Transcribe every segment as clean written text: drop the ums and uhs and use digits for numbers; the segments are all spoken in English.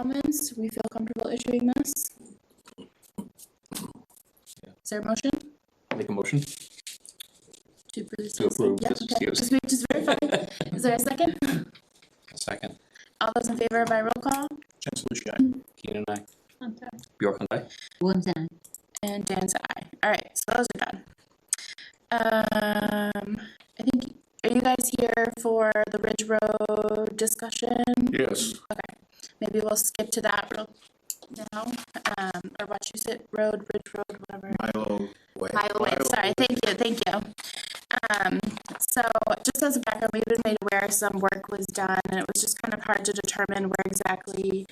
comments? We feel comfortable issuing this? Is there a motion? Make a motion To approve to approve Yeah, this okay. COC. Just verify. Is there a second? A second. All those in favor by roll call? Keenan and I. Bjork and I. One's in. And Dan's aye. All right, so those are done. I think, are you guys here for the Ridge Road discussion? Yes. Okay, maybe we'll skip to that real now. Or Wachusett Road, Ridge Road, whatever. Milo Way. Mile away. Sorry, thank you. So just as a background, we've been made aware some work was done, and it was just kind of hard to determine where exactly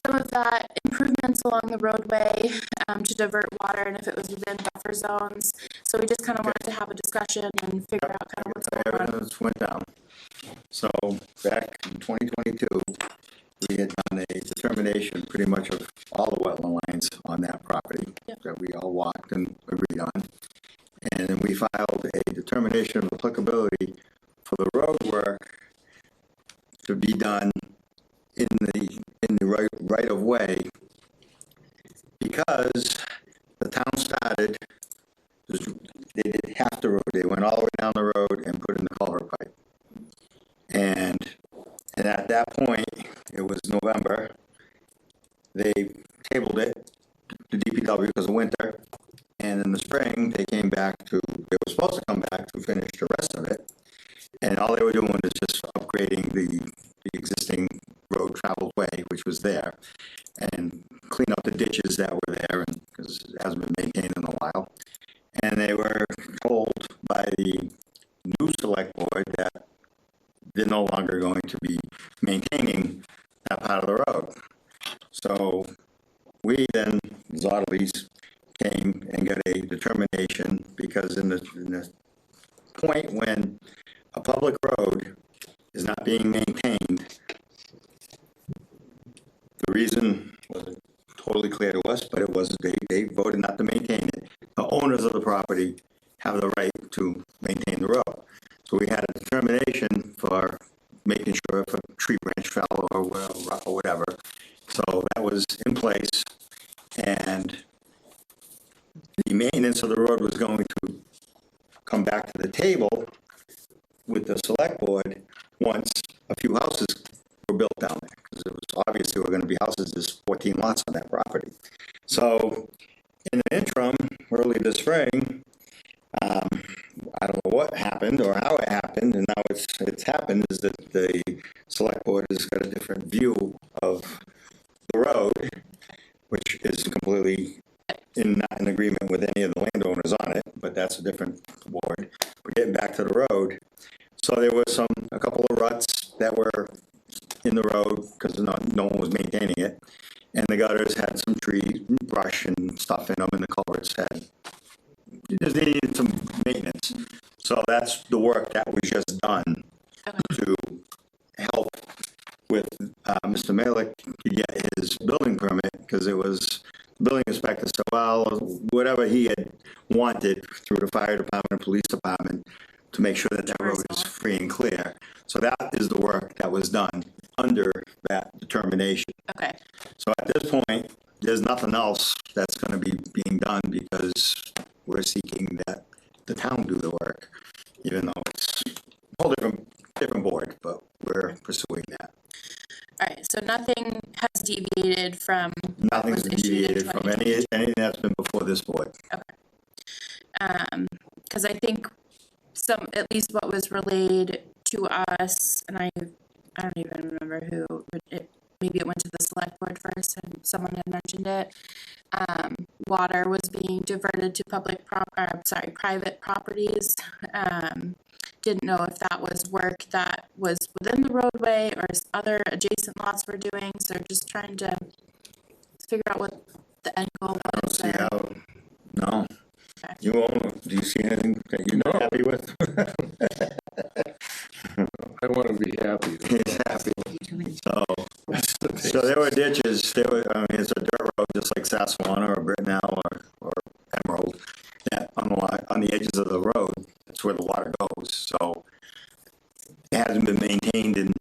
some of that improvements along the roadway to divert water, and if it was within buffer zones. So we just kind of wanted to have a discussion and figure out kind of what's going on. Evidence went down. So back in 2022, we had done a determination pretty much of all the wetland lines on that property that we all walked and agreed on. And then we filed a determination of applicability for the road work to be done in the right of way, because the town started, they did half the road. They went all the way down the road and put in the culvert pipe. And at that point, it was November, they tabled it to DPW because of winter. And in the spring, they came back they were supposed to come back to finish the rest of it. And all they were doing was just upgrading the existing road traveled way, which was there, and clean up the ditches that were there, because it hasn't been maintained in a while. And they were told by the new select board that they're no longer going to be maintaining that part of the road. So we then, Zottleby's, came and got a determination, because in the point when a public road is not being maintained, the reason wasn't totally clear to us, but it was they voted not to maintain it. The owners of the property have the right to maintain the road. So we had a determination for making sure if a tree branch fell or whatever. So that was in place, and the maintenance of the road was going to come back to the table with the select board once a few houses were built down there, because it was obviously were going to be houses. There's 14 lots on that property. So in the interim, early this spring, I don't know what happened or how it happened, and now it's happened, is that the select board has got a different view of the road, which is completely not in agreement with any of the landowners on it, but that's a different board. We're getting back to the road. So there was a couple of ruts that were in the road because no one was maintaining it, and the gutters had some tree brush and stuff in them, and the culverts just needed some maintenance. So that's the work that was just done to help with Mr. Malik to get his building permit, because it was the building inspector said, well, whatever he had wanted through the fire department and police department to make sure that that road is free and clear. So that is the work that was done under that determination. Okay. So at this point, there's nothing else that's going to be being done, because we're seeking that the town do the work, even though it's a whole different board, but we're pursuing that. All right, so nothing has deviated from. Nothing's deviated from anything that's been before this board. Okay. Because I think at least what was relayed to us, and I don't even remember who, maybe it went to the select board first, and someone had mentioned it. Water was being diverted to private properties. Didn't know if that was work that was within the roadway or other adjacent lots were doing. So just trying to figure out what the end goal was. No. Okay. You won't. Do you see anything that you're not happy with? I want to be happy. He's happy. So there were ditches. It's a dirt road just like Sassawana or Brintnal or Emerald. That on the edges of the road, that's where the water goes. So it hasn't been maintained in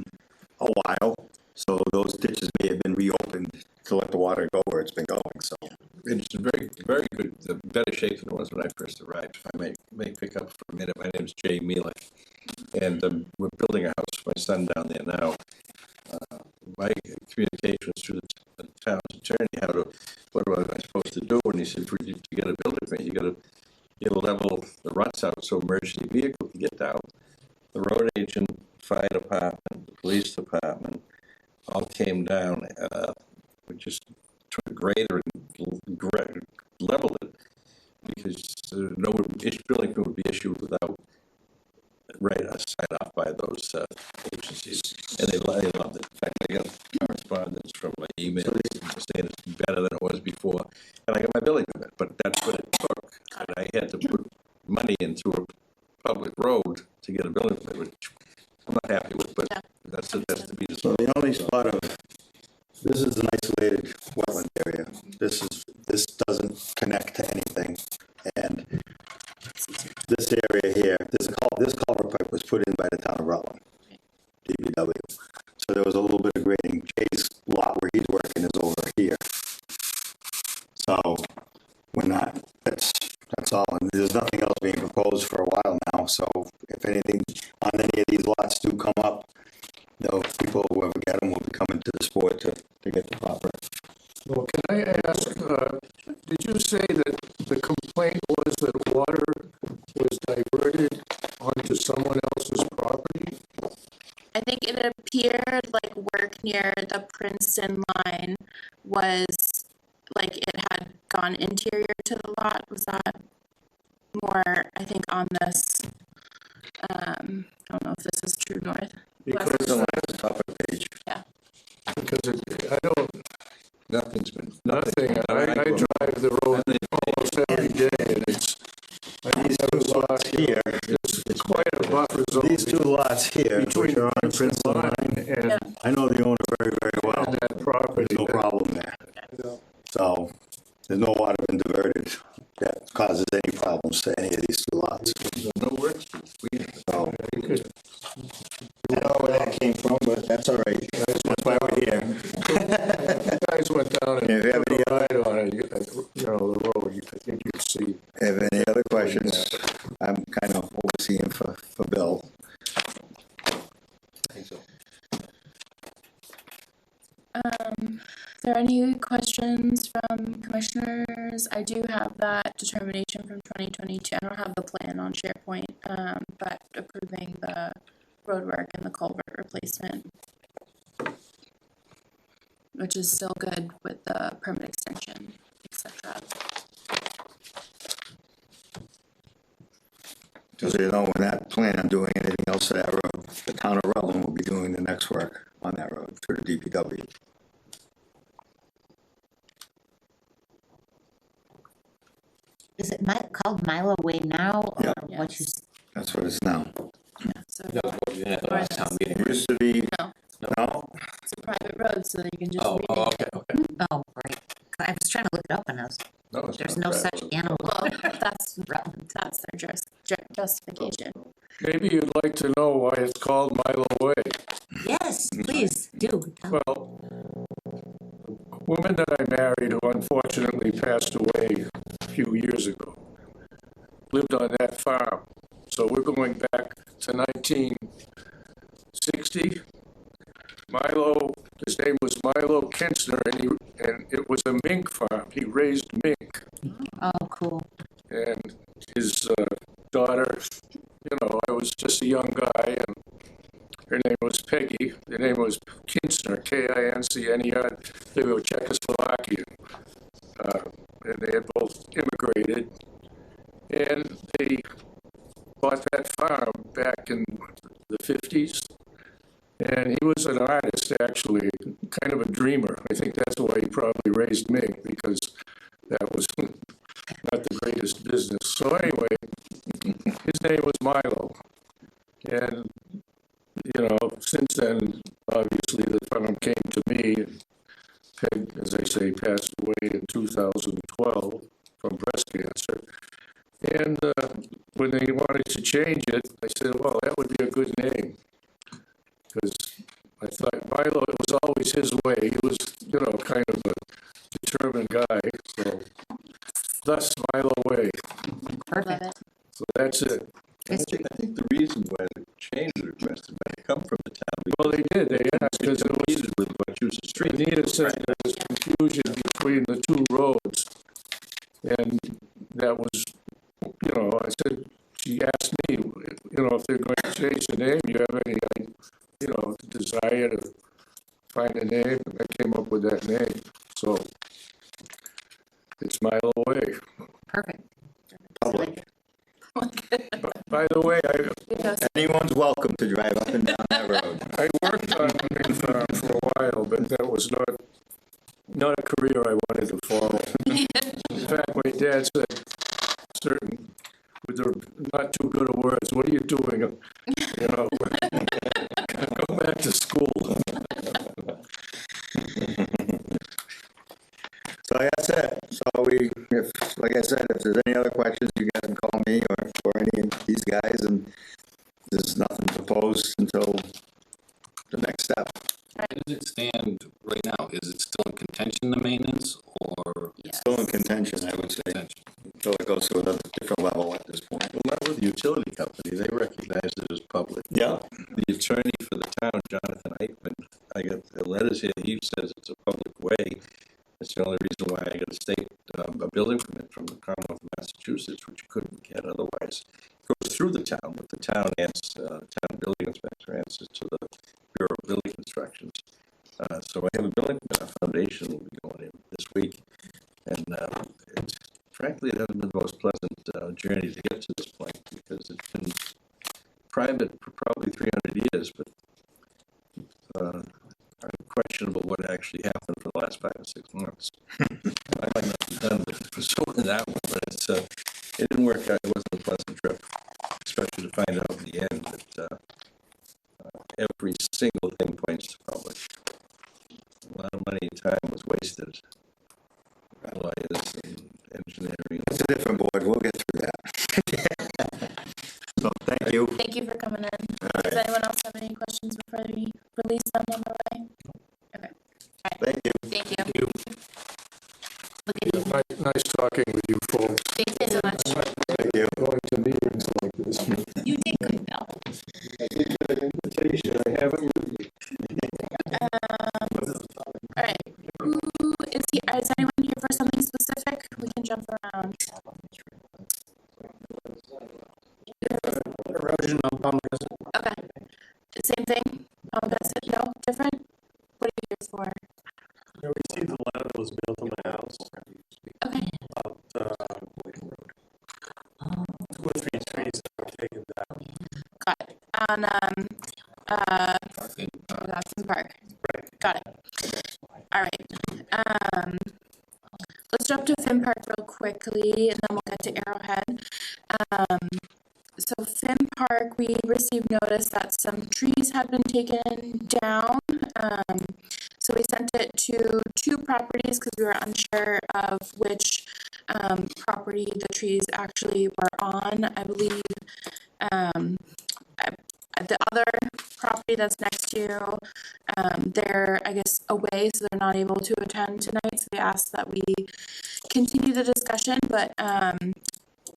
a while. So those ditches may have been reopened to let the water go where it's been going, so. It's in very, very good, better shape than it was when I first arrived. If I may pick up for a minute, my name is Jay Mealy, and we're building a house for my son down there now. My communication was through the town's attorney, what am I supposed to do? And he said, to get a building permit, you gotta level the ruts out so emergency vehicle can get down. The road agent, fire department, the police department, all came down, we just took a grader and leveled it, because no building permit would be issued without sign off by those agencies, and they loved it. In fact, I got correspondence from my email saying it's better than it was before, and I got my building permit, but that's what it took, and I had to put money into a public road to get a building permit, which I'm not happy with, but that's to be decided. So the only spot this is an isolated wetland area. This doesn't connect to anything, and this area here, this culvert pipe was put in by the town of Rutland, DPW. So there was a little bit of grading. Jay's lot where he's working is over here. So we're not. That's all. And there's nothing else being proposed for a while now. So if anything on any of these lots do come up, people, whoever get them, will be coming to this board to get the proper. Well, can I ask, did you say that the complaint was that water was diverted onto someone else's property? I think it appeared like work near the Princeton line was like it had gone interior to the lot. Was that more, I think, on this? I don't know if this is True North. Because It's on the top of the page. Yeah. Because nothing's been, nothing, I drive the road almost every day, and it's, These two lots here, it's quite a buffer zone. these two lots here, Between which are on Princeton line, and I know the owner very, very well. that property. There's no problem there. So there's no water been diverted that causes any problems to any of these two lots. No work. So, I don't know where that came from, but that's all right. That's why we're here. You guys went down and If you have any ride on it, the road, I think you'd see. Have any other questions? I'm kind of overseeing for Bill. I think so. Are there any questions from commissioners? I do have that determination from 2022. I don't have the plan on SharePoint, but approving the roadwork and the culvert replacement, which is still good with the permit extension, etc. Just so you know, we're not planning on doing anything else to that road. The town of Rutland will be doing the next work on that road through the DPW. Is it called Milo Way now, or Yeah. what you? That's what it's now. So That was what you did at the last town meeting. It used to be, no, no, it's a private road, so that you can just read it. Okay. Oh, right. I was trying to look it up, and there's no such animal. Well, that's their justification. Maybe you'd like to know why it's called Milo Way. Yes, please do. Well, a woman that I married, who unfortunately passed away a few years ago, lived on that farm. So we're going back to 1960. Milo, his name was Milo Kinstner, and it was a mink farm. He raised mink. Oh, cool. And his daughter, I was just a young guy, and her name was Peggy. Their name was Kinstner, Kincner. They were Czechoslovakian. And they had both immigrated. And they bought that farm back in the 50s. And he was an artist, actually, kind of a dreamer. I think that's why he probably raised mink, because that was not the greatest business. So anyway, his name was Milo. And, since then, obviously, the farm came to me. And Peg, as I say, passed away in 2012 from breast cancer. And when they wanted to change it, I said, well, that would be a good name. Because I thought Milo, it was always his way. He was, you know, kind of a determined guy, so thus Milo Way. Love Perfect. it. So that's it. I think the reason why the change was requested might come from the town. Well, they did, they asked, because it was, Competed with Wachusett Street. Anita said there was confusion between the two roads. And that was, you know, I said, she asked me, you know, if they're going to change the name, you have any, you know, desire to find a name, and I came up with that name, so it's Milo Way. Perfect. Public. By the way, Anyone's welcome to drive up and down that road. I worked on Main Farm for a while, but that was not a career I wanted to follow. In fact, my dad said certain, with their not too good of words, what are you doing? You know, go back to school. So that's it. So like I said, if there's any other questions, you guys can call me or any of these guys, and there's nothing proposed until the next step. Where does it stand right now? Is it still in contention, the maintenance, or? Still in contention, I would say, until it goes to a different level at this point. Well, not with the utility company. They recognize it as public. Yeah. The attorney for the town, Jonathan Eichman, I got the letters here. He says it's a public way. That's the only reason why I got a building permit from the Commonwealth of Massachusetts, which you couldn't get otherwise. It goes through the town, but the town building inspector answers to the Bureau of Building Constructions. So I have a building permit. Our foundation will be going in this week, and frankly, it hasn't been the most pleasant journey to get to this point, because it's been private for probably 300 years, but questionable what actually happened for the last 5 or 6 months. I might not be done with pursuing that one, but it didn't work out. It wasn't a pleasant trip, especially to find out in the end that every single thing points to public. A lot of money and time was wasted. Lawyers and engineering. It's a different board. We'll get through that. So thank you. Thank you for coming in. Does anyone else have any questions before we release them on the way? Okay. All right. Thank you. Thank you. Nice talking with you folks. Thank you so much. Thank you. Going to meetings like this. You did good, Bill. I did get an invitation. I haven't really. All right. Who is here? Is anyone here for something specific? We can jump around. Erosion on Pommogussett. Okay. Same thing? Pommogussett? No? Different? What are you here for? I received a letter that was mailed to my house Okay. about 2 or 3 trees that were taken down. Got it. On, Jackson Park. Right. Got it. All right. Let's jump to Finn Park real quickly, and then we'll get to Arrowhead. So Finn Park, we received notice that some trees had been taken down. So we sent it to 2 properties because we were unsure of which property the trees actually were on. I believe the other property that's next to you, they're, I guess, away, so they're not able to attend tonight. So they asked that we continue the discussion, but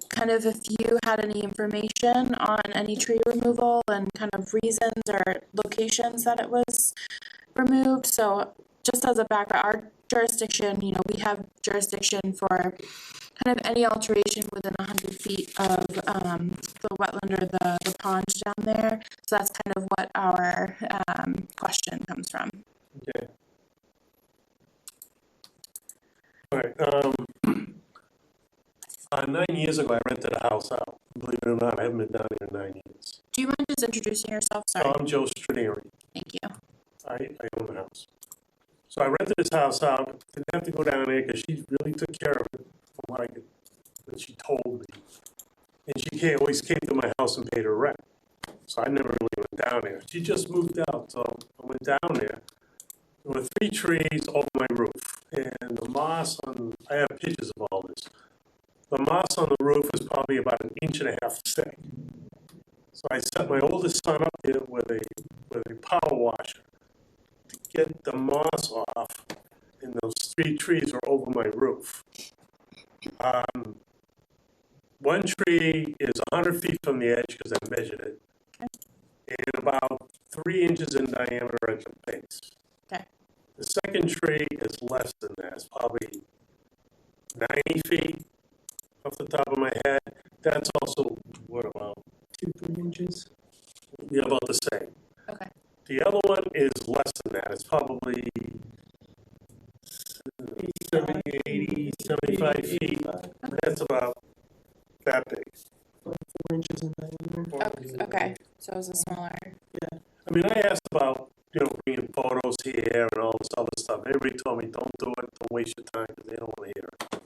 kind of if you had any information on any tree removal and kind of reasons or locations that it was removed. So just as a background, our jurisdiction, you know, we have jurisdiction for kind of any alteration within 100 feet of the wetland or the pond down there. So that's kind of what our question comes from. Okay. All right. 9 years ago, I rented a house out. Believe it or not, I haven't been down here in 9 years. Do you mind just introducing yourself? Sorry. I'm Joe Stranieri. Thank you. I own the house. So I rented this house out. Didn't have to go down there because she really took care of it from what she told me. And she always came to my house and paid her rent. So I never really went down there. She just moved out, so I went down there. There were 3 trees over my roof. And the moss I have pictures of all this. The moss on the roof was probably about 1.5 inches thick. So I set my oldest son up there with a power washer to get the the moss off, and those 3 trees were over my roof. One tree is 100 feet from the edge, because I measured it, and about 3 inches in diameter at the base. Okay. The second tree is less than that, it's probably 90 feet off the top of my head. That's also, what, about 2-3 inches? Yeah, about the same. Okay. The other one is less than that, it's probably 70, 80, 75 feet. That's about that big. 4 inches in diameter. Okay, so it was a smaller. I mean, I asked about, bringing photos here and all this other stuff. Everybody told me, don't do it, don't waste your time, because they don't want to hear it.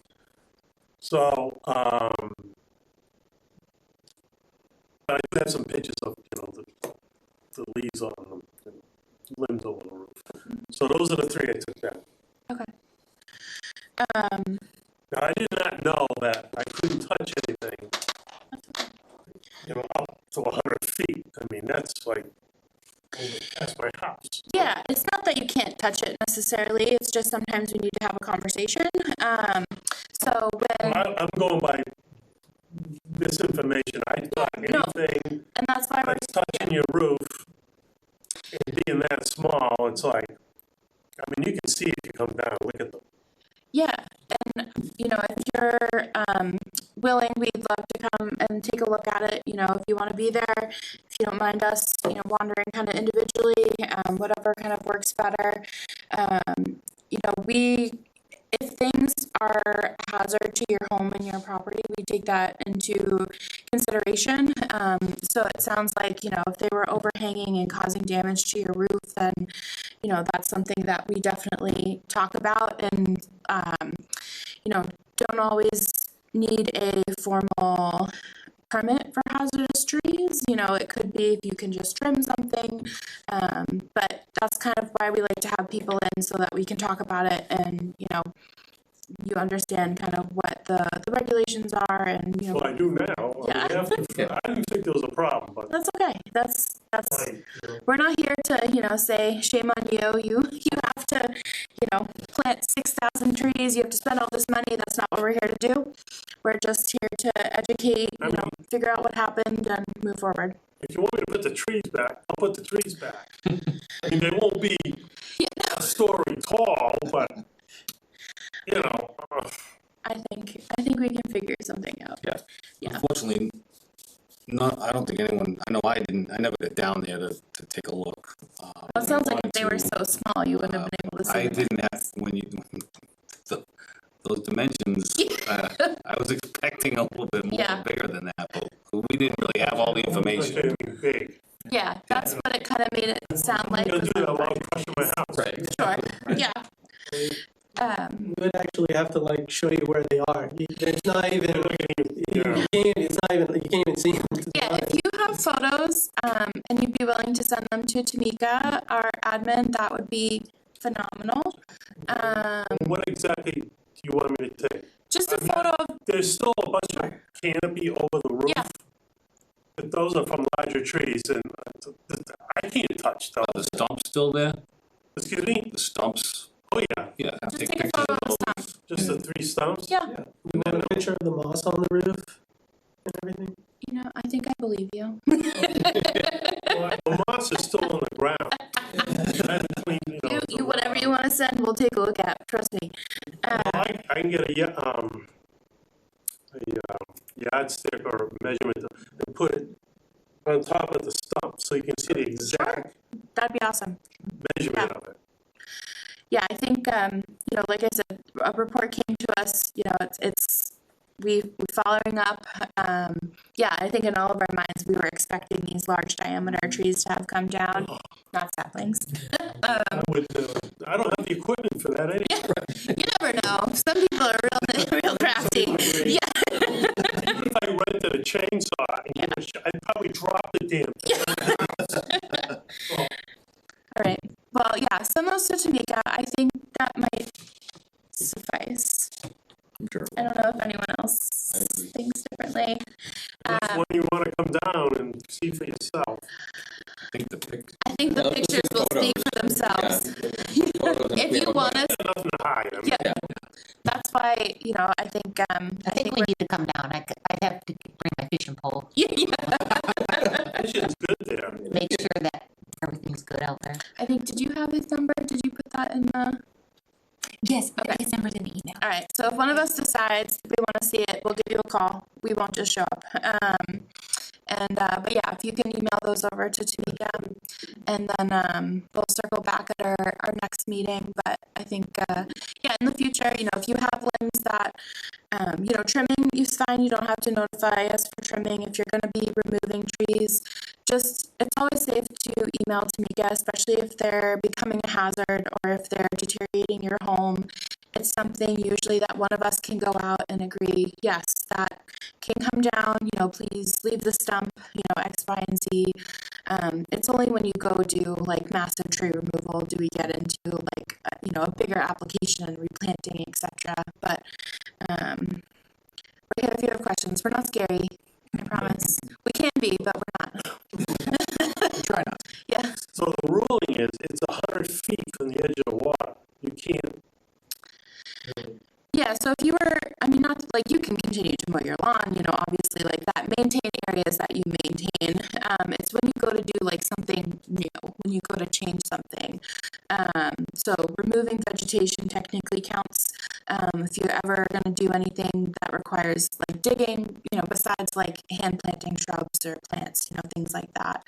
So, but I do have some pictures of, the leaves on them, and limbs over the roof. So those are the 3 I took down. Okay. Now, I did not know that I couldn't touch anything, up to 100 feet. I mean, that's my house. Yeah, it's not that you can't touch it necessarily. It's just sometimes we need to have a conversation. So when I'm going by this information. I thought anything and that's why we're that's touching your roof and being that small, it's like, I mean, you can see if you come down, look at them. yeah. And if you're willing, we'd love to come and take a look at it. If you want to be there, if you don't mind us, wandering kind of individually, whatever kind of works better. If things are a hazard to your home and your property, we take that into consideration. So it sounds like, if they were overhanging and causing damage to your roof, then, that's something that we definitely talk about and, don't always need a formal permit for hazardous trees. It could be if you can just trim something, but that's kind of why we like to have people in so that we can talk about it and, you understand kind of what the regulations are and, Well, I do now. Yeah. I didn't think there was a problem, but That's okay. That's like, we're not here to, say shame on you. You have to, plant 6,000 trees. You have to spend all this money. That's not what we're here to do. We're just here to educate, figure out what happened and move forward. if you want me to put the trees back, I'll put the trees back. I mean, they won't be a story tall, but, I think we can figure something out. Yeah. Unfortunately, I don't think anyone, I know I never got down there to take a look. Well, it sounds like if they were so small, you wouldn't have been able to see I them. didn't have, those dimensions, I was expecting a little bit more Yeah. bigger than that, but we didn't really have all the information. anything big. Yeah, that's what it kind of made it sound like. I'm gonna do that while I'm crushing my house. Sure. Yeah. We would actually have to show you where they are. There's not even, Yeah. you can't even see them. Yeah, if you have photos, and you'd be willing to send them to Tamika, our admin, that would be phenomenal. What exactly do you want me to take? Just a photo of, There's still a bunch of canopy over the roof. Yeah. But those are from larger trees, and I can't touch Are those. the stumps still there? Excuse me? The stumps? Oh, yeah, Yeah, just take take a pictures photo of of the those. stump. just the 3 stumps. Yeah, You want a picture of the moss on the roof and everything? I think I believe you. Well, the moss is still on the ground. I haven't cleaned, You whatever you want to send, we'll take a look at, trust me. I can get a yardstick or measurement and put it on top of the stump so you can see the exact That'd be awesome. measurement of it. Yeah, I think, like I said, a report came to us, we're following up. I think in all of our minds, we were expecting these large diameter trees to have come down, not saplings. I don't have the equipment for that anyway. You never know. Some people are real crafty. Yeah. If I rented a chainsaw, I'd probably drop the damn thing. All right. Well, yeah, send those to Tamika. I think that might suffice. Sure. I don't know if anyone else thinks differently. Unless when you want to come down and see for yourself. I think the I think the pictures will speak for themselves. if you want us, Nothing to hide. I mean, yeah, that's why, you know, I think, I think we need to come down. I'd have to bring my fishing pole, yeah, Fishing's good there. make sure that everything's good out there. I think, did you have his number? Did you put that in the? Yes, Okay. his number's in the email. All right, so if one of us decides we want to see it, we'll give you a call. We won't just show up. But yeah, if you can email those over to Tamika, and then we'll circle back at our next meeting. But I think, yeah, in the future, you know, if you have limbs that, you know, trimming is fine. You don't have to notify us for trimming. If you're going to be removing trees, just, it's always safe to email Tamika, especially if they're becoming a hazard or if they're deteriorating your home. It's something usually that one of us can go out and agree, yes, that can come down, you know, please leave the stump, you know, X, Y, and Z. It's only when you go do like massive tree removal do we get into like, you know, a bigger application and replanting, etc. But we're here if you have questions. We're not scary, I promise. We can be, but we're not. Try not. Yeah. So the ruling is it's 100 feet from the edge of the water. You can't. Yeah, so if you were, I mean, not like you can continue to mow your lawn, you know, obviously like that, maintain areas that you maintain. It's when you go to do like something new, when you go to change something. So removing vegetation technically counts. If you're ever going to do anything that requires like digging, you know, besides like hand planting shrubs or plants, you know, things like that.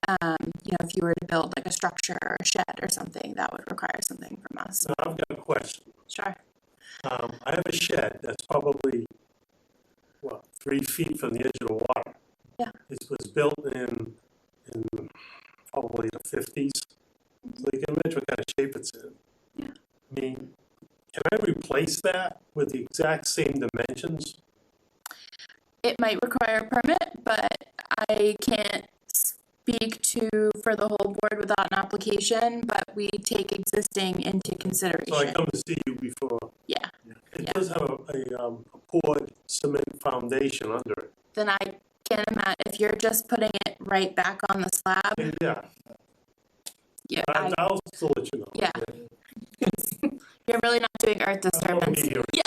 You know, if you were to build like a structure or a shed or something, that would require something from us. Now I've got a question. Sure. I have a shed that's probably, 3 feet from the edge of the water. Yeah. It was built in probably the 50s. So you can imagine what kind of shape it's in. Yeah. I mean, can I replace that with the exact same dimensions? It might require a permit, but I can't speak to for the whole board without an application, but we take existing into consideration. So I come to see you before. Yeah. It does have a poured cement foundation under it. Then I can't imagine if you're just putting it right back on the slab. Yeah, Yeah, I'll still let you know. yeah. You're really not doing earth I won't disturbance. be here. Yeah.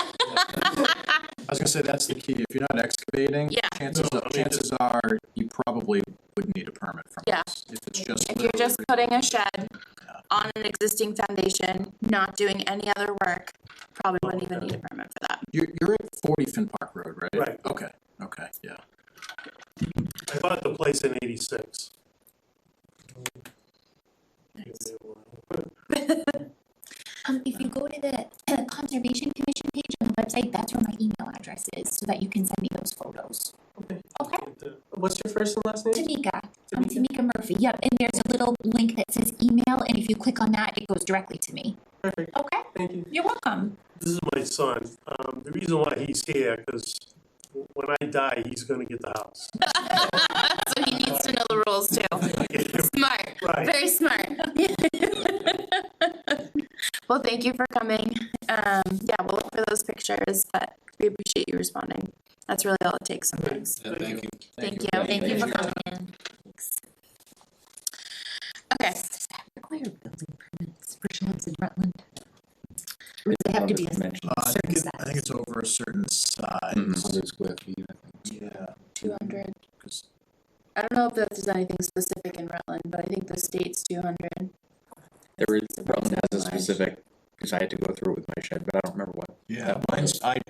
I was gonna say, that's the key. If you're not excavating, Yeah. chances are you probably would need a permit from Yeah. us. If it's just. If you're just putting a shed on an existing foundation, not doing any other work, probably wouldn't even need a permit for that. You're at 40 Finn Park Road, right? Right. Okay, yeah. I bought the place in '86. If you go to the Conservation Commission page on the website, that's where my email address is, so that you can send me those photos. Okay. Okay? What's your first and last name? Tamika. I'm Tamika Murphy. Yep, and there's a little link that says email, and if you click on that, it goes directly to me. Perfect. Okay? Thank you. You're welcome. This is my son. The reason why he's here, because when I die, he's gonna get the house. So he needs to know the rules too. Smart. Right. Very smart. Well, thank you for coming. Yeah, we'll look for those pictures, but we appreciate you responding. That's really all it takes sometimes. Yeah, thank you. Thank you. Thank you for coming in. Okay. Does that require building permits for sheds in Rutland? Or does it have to be a certain I think size? it's over a certain size. 100 square feet, I think. Yeah. 200. 'Cause I don't know if there's anything specific in Rutland, but I think the state's 200. There is, Rutland has a specific, because I had to go through it with my shed, but I don't remember what. Yeah,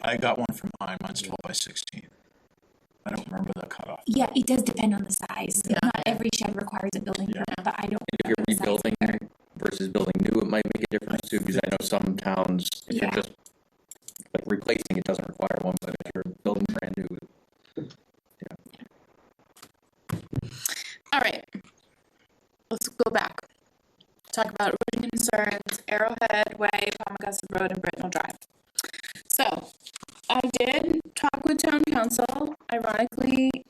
I got one from mine, mine's 12 by 16. I don't remember the cutoff. Yeah, it does depend on the size. Yeah. Not every shed requires a building Yeah. permit, but I don't. If you're remember the size rebuilding either. versus building new, it might make a difference too, because I know some towns, if you're Yeah. just like replacing, it doesn't require one, but if you're building brand new, All right. Let's go back. Talk about erosion concerns, Arrowhead Way, Pommogussett Road, and Brintnal Drive. So, I did talk with town council. Ironically,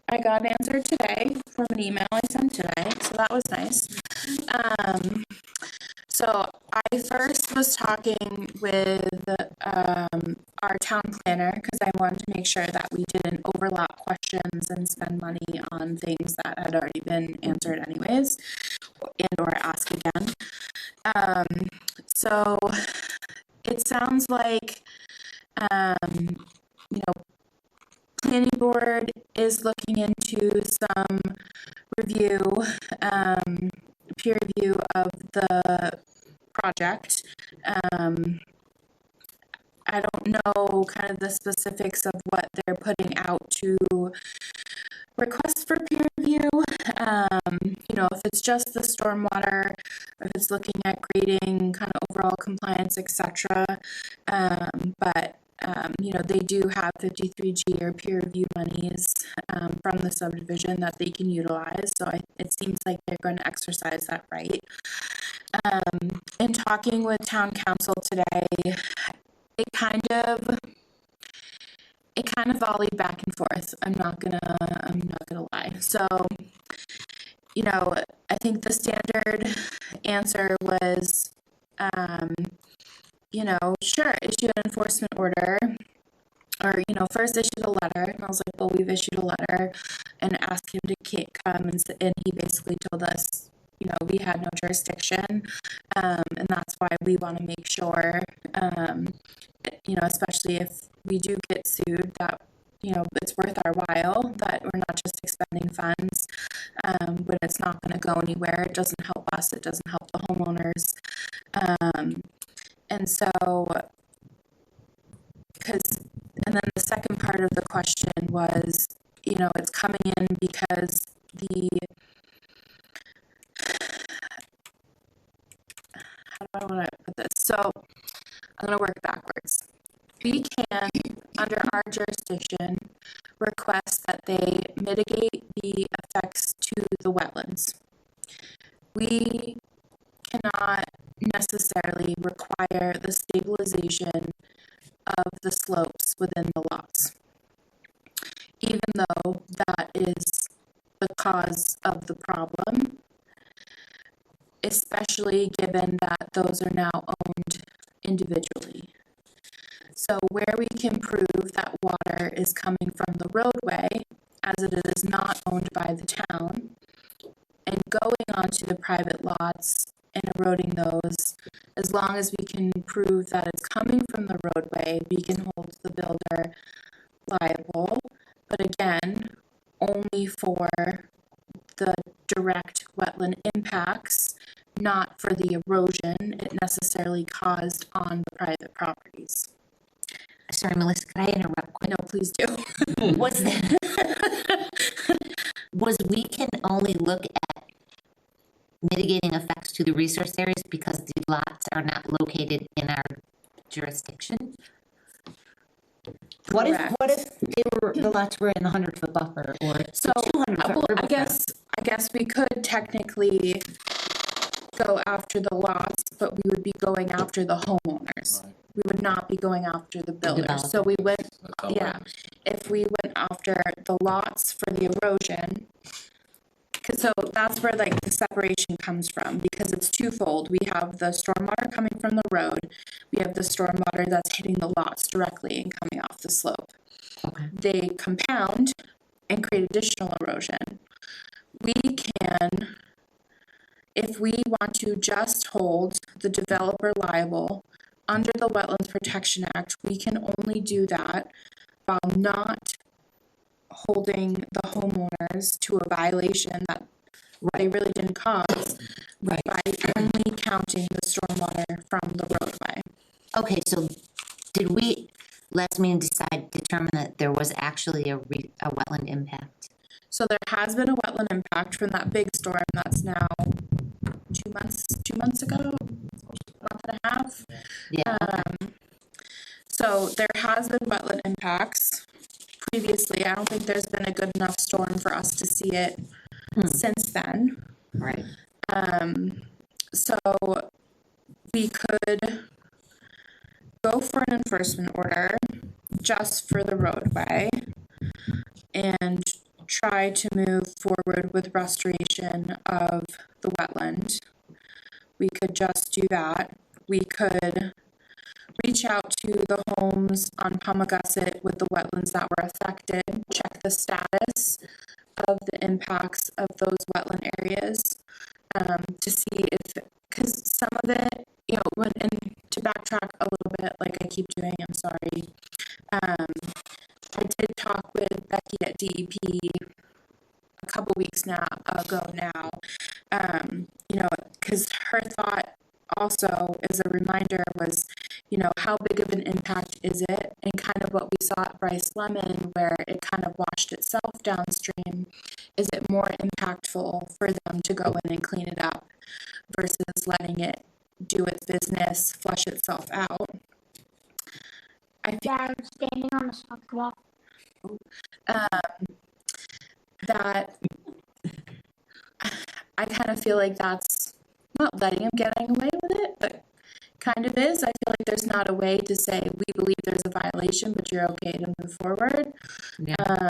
I got an answer today from an email I sent today, so that was nice. So I first was talking with our town planner, because I wanted to make sure that we didn't overlap questions and spend money on things that had already been answered anyways, and or ask again. So it sounds like, you know, planning board is looking into some review, peer review of the project. I don't know kind of the specifics of what they're putting out to request for peer review. You know, if it's just the stormwater, or if it's looking at grading, kind of overall compliance, etc. But you know, they do have 53G or peer review monies from the subdivision that they can utilize. So it seems like they're going to exercise that right. In talking with town council today, it kind of volleyed back and forth. I'm not gonna lie. So, you know, I think the standard answer was, you know, sure, issue an enforcement order, or, you know, first issued a letter. And I was like, well, we've issued a letter and asked him to come, and he basically told us, you know, we had no jurisdiction, and that's why we want to make sure, you know, especially if we do get sued, that, you know, it's worth our while, that we're not just expending funds when it's not going to go anywhere. It doesn't help us, it doesn't help the homeowners. And so, and then the second part of the question was, you know, it's coming in because how do I want to put this? So I'm going to work backwards. We can, under our jurisdiction, request that they mitigate the effects to the wetlands. We cannot necessarily require the stabilization of the slopes within the lots, even though that is the cause of the problem, especially given that those are now owned individually. So where we can prove that water is coming from the roadway, as it is not owned by the town, and going onto the private lots and eroding those, as long as we can prove that it's coming from the roadway, we can hold the builder liable. But again, only for the direct wetland impacts, not for the erosion it necessarily caused on the private properties. Sorry, Melissa, could I interrupt quick? No, please do. Was we can only look at mitigating effects to the resource areas because the lots are not located in our jurisdiction? What if the lots were in the 100-foot buffer or So, 200-foot river? I guess we could technically go after the lots, but we would be going after the homeowners. Right. We would not be going after the builders. developer. So we went, That's how yeah, if we went after the lots for the erosion, so that's where like the separation comes from, because it's twofold. We have the stormwater coming from the road, we have the stormwater that's hitting the lots directly and coming off the slope. Okay. They compound and create additional erosion. We can, if we want to just hold the developer liable under the Wetlands Protection Act, we can only do that while not holding the homeowners to a violation that they really didn't cause, by only counting the stormwater from the roadway. Okay, so did we, last meeting, determine that there was actually a wetland impact? So there has been a wetland impact from that big storm that's now 2 months ago, month and a half. Yeah. So there has been wetland impacts previously. I don't think there's been a good enough storm for us to see it since then. Right. So we could go for an enforcement order just for the roadway and try to move forward with restoration of the wetland. We could just do that. We could reach out to the homes on Pommogussett with the wetlands that were affected, check the status of the impacts of those wetland areas, to see if, because some of it, you know, and to backtrack a little bit, like I keep doing, I'm sorry. I did talk with Becky at DEP a couple weeks ago now, you know, because her thought also as a reminder was, you know, how big of an impact is it? And kind of what we saw at Brice Lemon, where it kind of washed itself downstream. Is it more impactful for them to go in and clean it up versus letting it do its business, flush itself out? I feel I'm standing on the sidewalk. that I kind of feel like that's not letting him getting away with it, but kind of is. I feel like there's not a way to say we believe there's a violation, but you're okay to move forward. Yeah.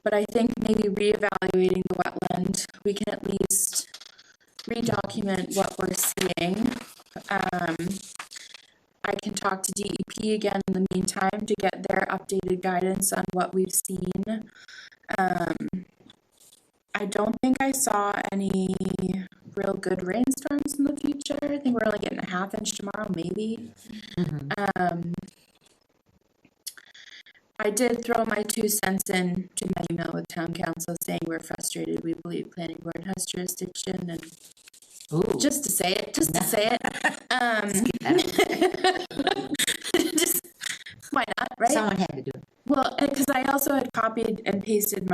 But I think maybe reevaluating the wetland, we can at least redocument what we're seeing. I can talk to DEP again in the meantime to get their updated guidance on what we've seen. I don't think I saw any real good rainstorms in the future. I think we're only getting a ½ inch tomorrow, maybe. I did throw my 2 cents in to my email with town council saying we're frustrated. We believe planning board has jurisdiction, and just to say it. Just, why not, right? Someone had to do it. Well, because I also had copied and pasted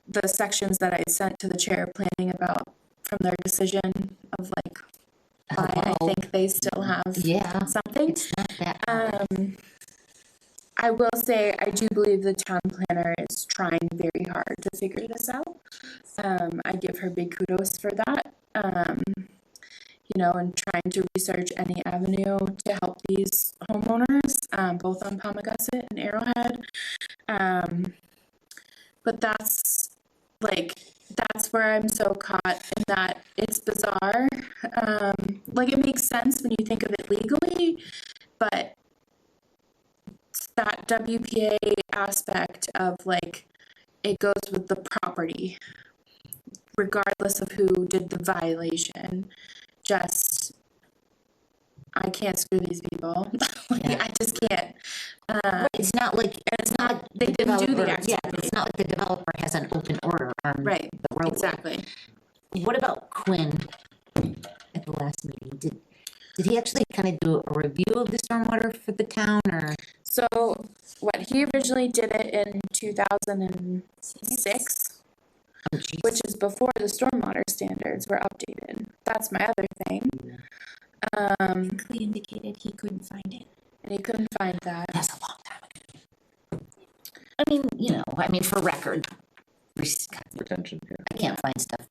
the sections that I sent to the chair of planning about from their decision of like why I think they still have something. It's not that hard. I will say I do believe the town planner is trying very hard to figure this out. I give her big kudos for that. You know, and trying to research any avenue to help these homeowners, both on Pommogussett and Arrowhead. But that's where I'm so caught in that it's bizarre. Like it makes sense when you think of it legally, but that WPA aspect of like it goes with the property, regardless of who did the violation. Just I can't screw these people. I just can't. It's not like they didn't do the activity. Yeah, it's not like the developer has an open order on Right. the roadway. Exactly. What about Quinn at the last meeting? Did he actually kind of do a review of the stormwater for the town, or? So what he originally did it in 2006. Which is before the stormwater standards were updated. That's my other thing. He indicated he couldn't find it. And he couldn't find that. That's a long time ago. I mean, for record. Retention, yeah. I can't find stuff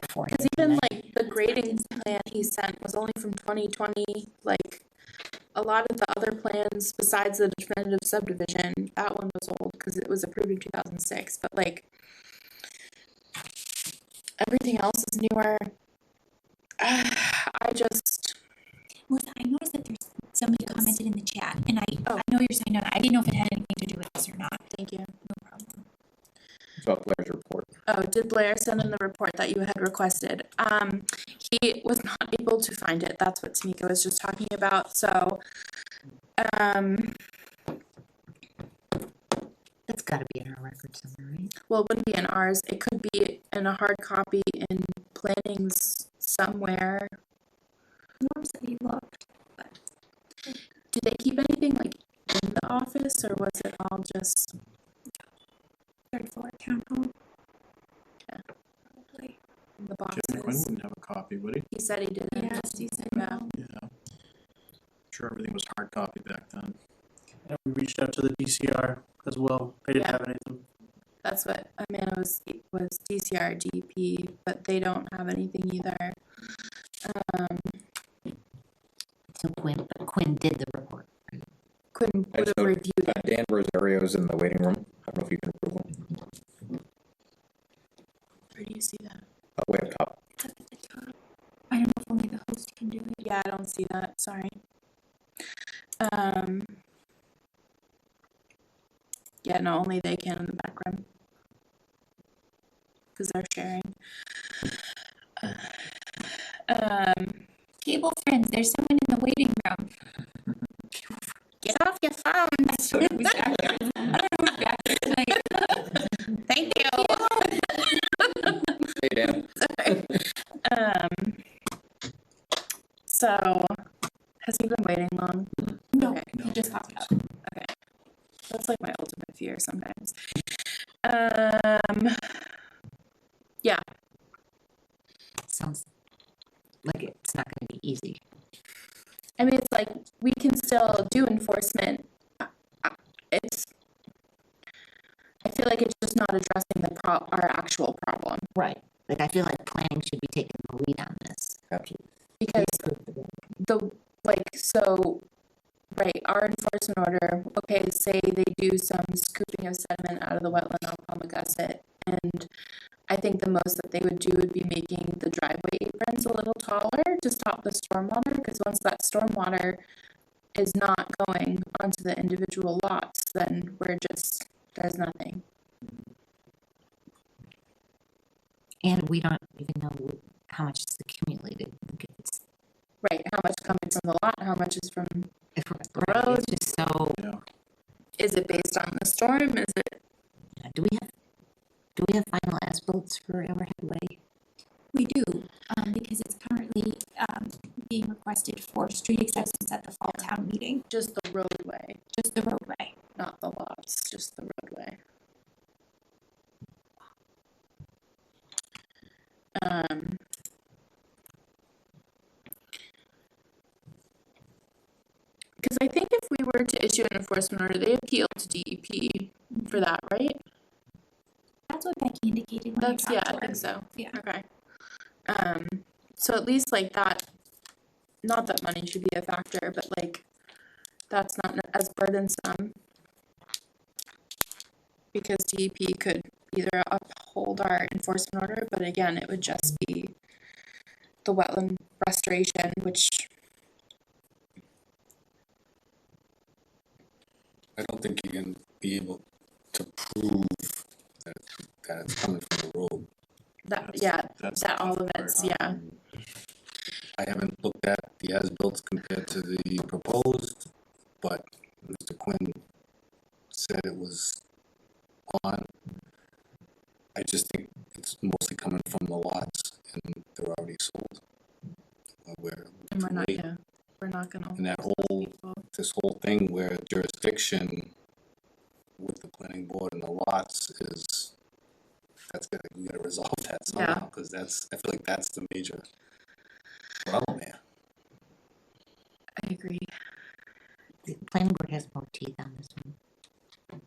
before. Because even like the grading plan he sent was only from 2020. Like a lot of the other plans besides the definitive subdivision, that one was old because it was approved in 2006. But like everything else is newer. Well, I noticed that there's somebody commented in the chat, and I know you're saying no. I didn't know if it had anything to do with this or not. Thank you. No problem. It's about Blair's report. Oh, did Blair send in the report that you had requested? He was not able to find it. That's what Tamika was just talking about. So, That's got to be in our record somewhere, right? well, it wouldn't be in ours. It could be in a hard copy in planning's somewhere. Norms that we looked. Did they keep anything like in the office, or was it all just 3rd floor town hall? Yeah. Probably. in the Jim Quinn boxes? wouldn't have a copy, would he? He said he didn't. Yes, he said Yeah. no. Yeah. Sure, everything was hard copy back then. And we reached out to the DCR as well. They didn't Yeah. have anything. That's what Amanda was DCR DP, but they don't have anything either. So Quinn did the report. Quinn I would just have noted, reviewed it. Dan Rosario's in the waiting room. I don't know if you can approve him. Where do you see that? Way up top. It's up at the top. I don't know if only the host Post can do it. Yeah, I don't see that, sorry. Yeah, no, only they can in the background. Cause they're sharing. Cable friends, there's someone in the waiting room. Get off your phones. I don't know who's back there tonight. Thank you. Hey, Dan. So, has he been waiting long? No, Okay. he just popped up. Okay. That's like my ultimate fear sometimes. Yeah, Sounds like it's not gonna be easy. I mean, it's like, we can still do enforcement. It's, I feel like it's just not addressing our actual problem. Right. Like, I feel like planning should be taking the lead on this. Absolutely. Because right, our enforcement order, okay, say they do some scooping of sediment out of the wetland on Pommogussett, and I think the most that they would do would be making the driveway aprons a little taller to stop the stormwater, because once that stormwater is not going onto the individual lots, then there's nothing. And we don't even know how much is accumulated. Like, if it's Right, how much coming from the lot, how much is from, if The road. it's just so. is it based on the storm, is it? Do we have final as-bills for Arrowhead Way? We do, because it's currently, being requested for street acceptance at the fall town meeting, Just the roadway, just the roadway. not the lots, just the roadway. Because I think if we were to issue an enforcement order, they appeal to DEP for that, right? That's what Becky indicated when I That's, talked yeah, to I her. think so. Yeah. Okay. So at least like that, not that money should be a factor, but like, that's not as burdensome. Because DEP could either uphold our enforcement order, but again, it would just be the wetland restoration, which, I don't think you can be able to prove that it's coming from the road. that all of it's, yeah. I haven't looked at the as-built compared to the proposed, but Mr. Quinn said it was on. I just think it's mostly coming from the lots and they're already sold. And we're not gonna. And that this whole thing where jurisdiction with the planning board and the lots is, we gotta resolve that somehow, because I feel like that's the major problem there. I agree. The planning board has more teeth on this one.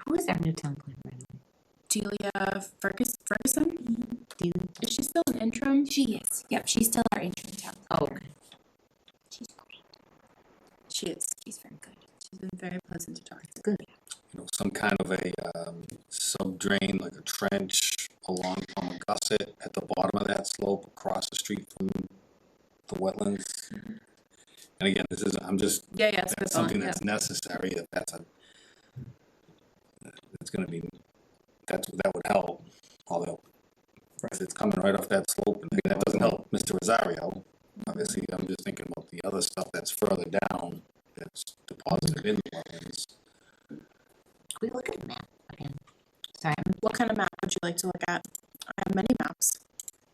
Who is our new town planner, by the way? Delia Ferguson? Delia? Is she still an interim? She is, yep, she's still our interim town. Oh, okay. She's great, She is. she's very good. She's been very pleasant to talk to. Good. Some kind of a sub-drain, like a trench along Pommogussett at the bottom of that slope across the street from the wetlands. And again, I'm just, Yeah, it's that's good something thought, that's necessary, that would help, although if it's coming right off that slope, and that doesn't help Mr. Rosario. Obviously, I'm just thinking about the other stuff that's further down, that's deposited in the wetlands. Can we look at the map again? Sorry, What kind of map would you like to look at? I have many maps.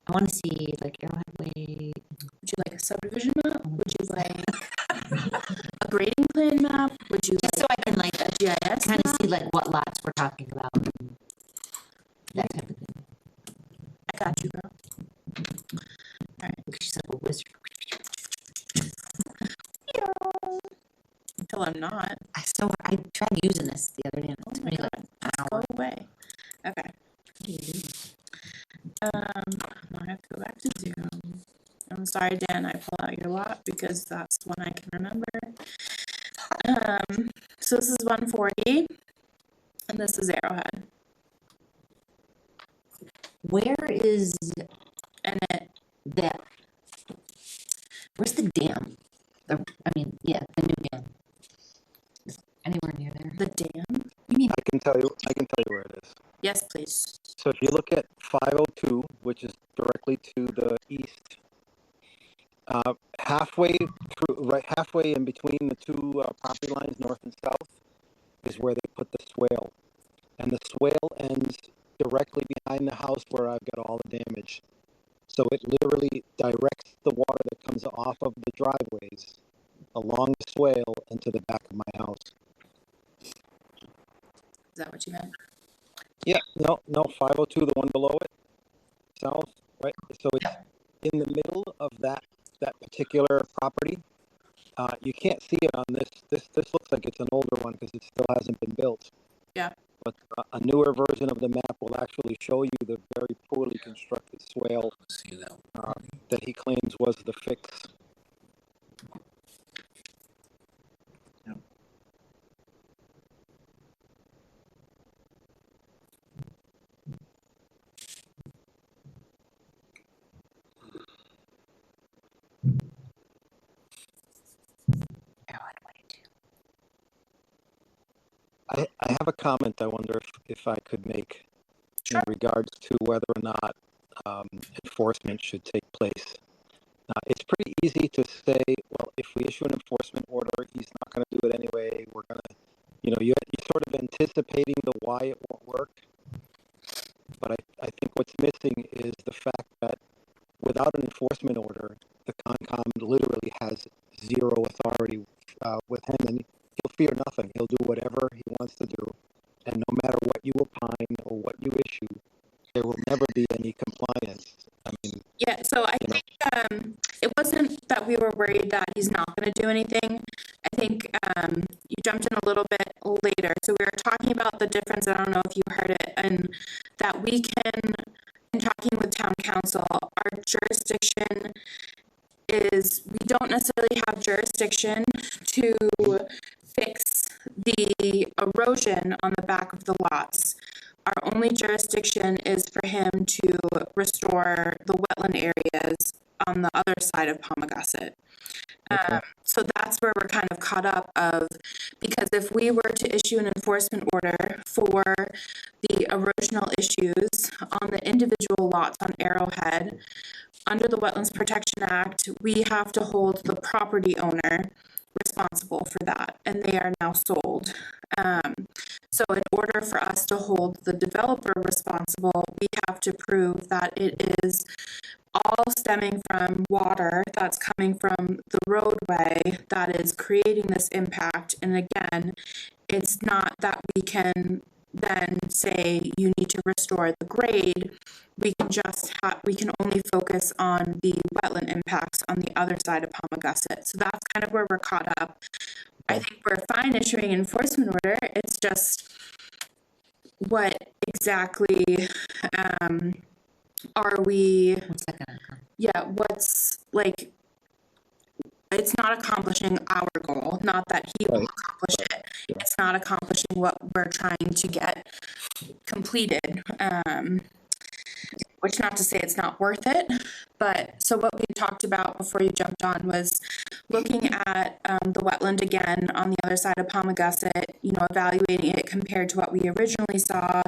I want to see like Arrowhead Way. Would you like a subdivision map? Would you like a grading plan map? Would you Just like so I can like a GIS kind of map? see like what lots we're talking about. And that type of thing. I got you, girl. She's like a wizard. Until I'm not. I tried using this the other day and it took me like an Go hour. away. Okay. I have to go back to Zoom. I'm sorry, Dan, I pull out your lot because that's the one I can remember. So this is 140 and this is Arrowhead. Where is And that Where's the dam? The new dam. Is it anywhere near there? The dam? You mean, I can tell you where it is. yes, please. So if you look at 502, which is directly to the east, halfway in between the two property lines, north and south, is where they put the swale. And the swale ends directly behind the house where I've got all the damage. So it literally directs the water that comes off of the driveways along the swale into the back of my house. Is that what you meant? Yeah, no, 502, the one below it, south, right? So it's in the middle of that particular property. You can't see it on this. This looks like it's an older one because it still hasn't been built. Yeah. But a newer version of the map will actually show you the very poorly constructed swale See that? that he claims was the fix. I have a comment I wonder if I could make in regards to whether or not enforcement should take place. It's pretty easy to say, well, if we issue an enforcement order, he's not going to do it anyway. We're going to, you're sort of anticipating the why it won't work. But I think what's missing is the fact that without an enforcement order, the Concom literally has zero authority with him, and he'll fear nothing. He'll do whatever he wants to do, and no matter what you opine or what you issue, there will never be any compliance. I mean, Yeah, so I think it wasn't that we were worried that he's not going to do anything. I think you jumped in a little bit later. So we were talking about the difference, I don't know if you heard it, and that we can, in talking with town council, our jurisdiction is, we don't necessarily have jurisdiction to fix the erosion on the back of the lots. Our only jurisdiction is for him to restore the wetland areas on the other side of Pommogussett. So that's where we're kind of caught up of, because if we were to issue an enforcement order for the erosional issues on the individual lots on Arrowhead, under the Wetlands Protection Act, we have to hold the property owner responsible for that, and they are now sold. So in order for us to hold the developer responsible, we have to prove that it is all stemming from water that's coming from the roadway that is creating this impact. And again, it's not that we can then say you need to restore the grade. We can only focus on the wetland impacts on the other side of Pommogussett. So that's kind of where we're caught up. I think we're fine issuing enforcement order. It's just what exactly are we? What's that gonna come? Yeah, what's like? It's not accomplishing our goal. Not that he will accomplish it. It's not accomplishing what we're trying to get completed. Which, not to say it's not worth it, but so what we talked about before you jumped on was looking at the wetland again on the other side of Pommogussett, evaluating it compared to what we originally saw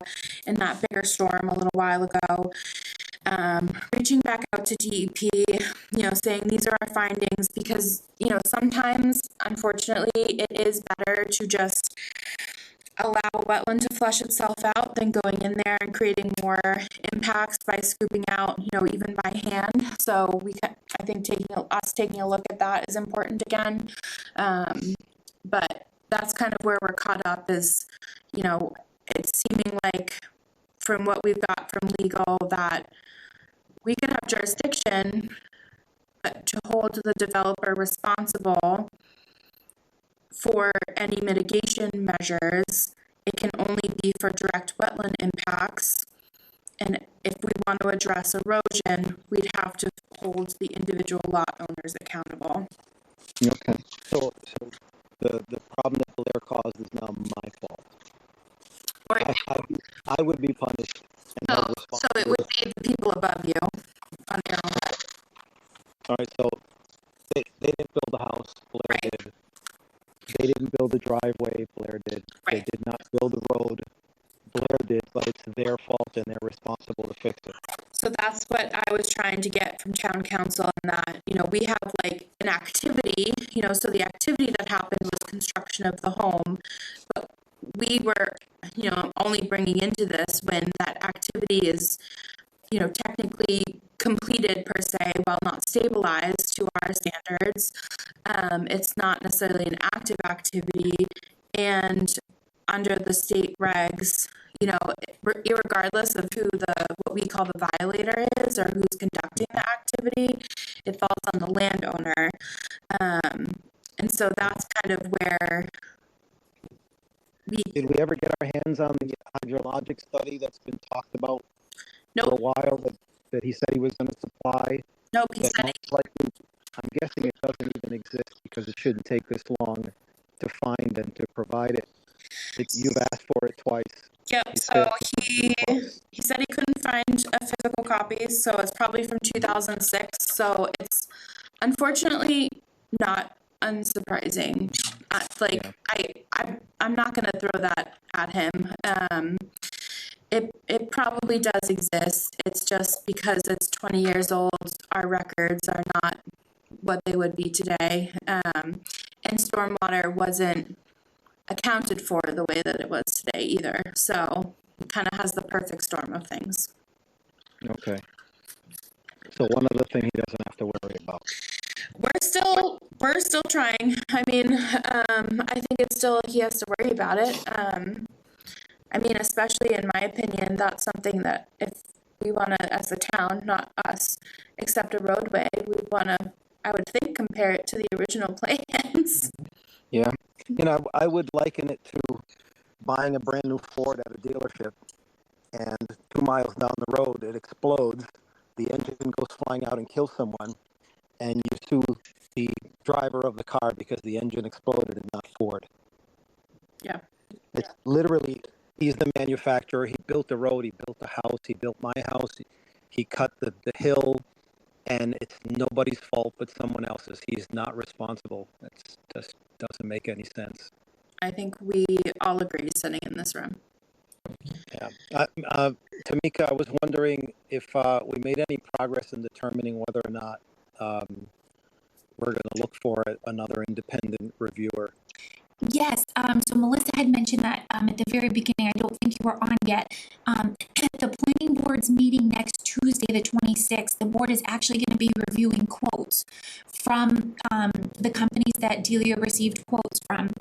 in that bigger storm a little while ago. Reaching back out to DEP, saying these are our findings, because, sometimes, unfortunately, it is better to just allow a wetland to flush itself out than going in there and creating more impacts by scooping out, even by hand. So I think taking a look at that is important again. But that's kind of where we're caught up is, it's seeming like from what we've got from legal that we could have jurisdiction to hold the developer responsible for any mitigation measures. It can only be for direct wetland impacts. And if we want to address erosion, we'd have to hold the individual lot owners accountable. Okay. So the problem that Blair caused is now my fault. Or, I would be punished. so it would be the people above you on Arrowhead. All right, so they didn't build the house, Blair did. They didn't build the driveway, Blair did. They Right. did not build the road, Blair did, but it's their fault and they're responsible to fix it. So that's what I was trying to get from town council, and that, you know, we have like an activity, you know, so the activity that happened was construction of the home, but we were, you know, only bringing into this when that activity is, you know, technically completed per se, while not stabilized to our standards. It's not necessarily an active activity, and under the state regs, you know, irregardless of who what we call the violator is or who's conducting the activity, it falls on the landowner. And so that's kind of where Did we ever get our hands on the hydrologic study that's been talked about for a Nope. while that he said he was going to supply? Nope, he That said most likely, I'm guessing it doesn't even exist because it shouldn't take this long to find and to provide it. You've asked for it twice. Yep, He so failed to he find it twice. said he couldn't find a physical copy, so it's probably from 2006. So it's unfortunately not unsurprising. Like I'm not gonna throw that at him. It probably does exist. It's just because it's 20 years old, our records are not what they would be today. And stormwater wasn't accounted for the way that it was today either. So it kind of has the perfect storm of things. Okay. So one other thing he doesn't have to worry about. We're still trying. I mean, I think it's still, he has to worry about it. I mean, especially in my opinion, that's something that if we want to, as a town, not us, accept a roadway, we want to, I would think, compare it to the original plans. Yeah. You know, I would liken it to buying a brand new Ford at a dealership and 2 miles down the road, it explodes. The engine goes flying out and kills someone, and you sue the driver of the car because the engine exploded and not Ford. Yeah. It's literally, he's the manufacturer. He built the road. He built the house. He built my house. He cut the hill, and it's nobody's fault but someone else's. He's not responsible. It just doesn't make any sense. I think we all agree sitting in this room. Yeah. Tamika, I was wondering if we made any progress in determining whether or not we're going to look for another independent reviewer. Yes, so Melissa had mentioned that at the very beginning. I don't think you were on yet. The planning board's meeting next Tuesday, the 26th, the board is actually going to be reviewing quotes from the companies that Delia received quotes from.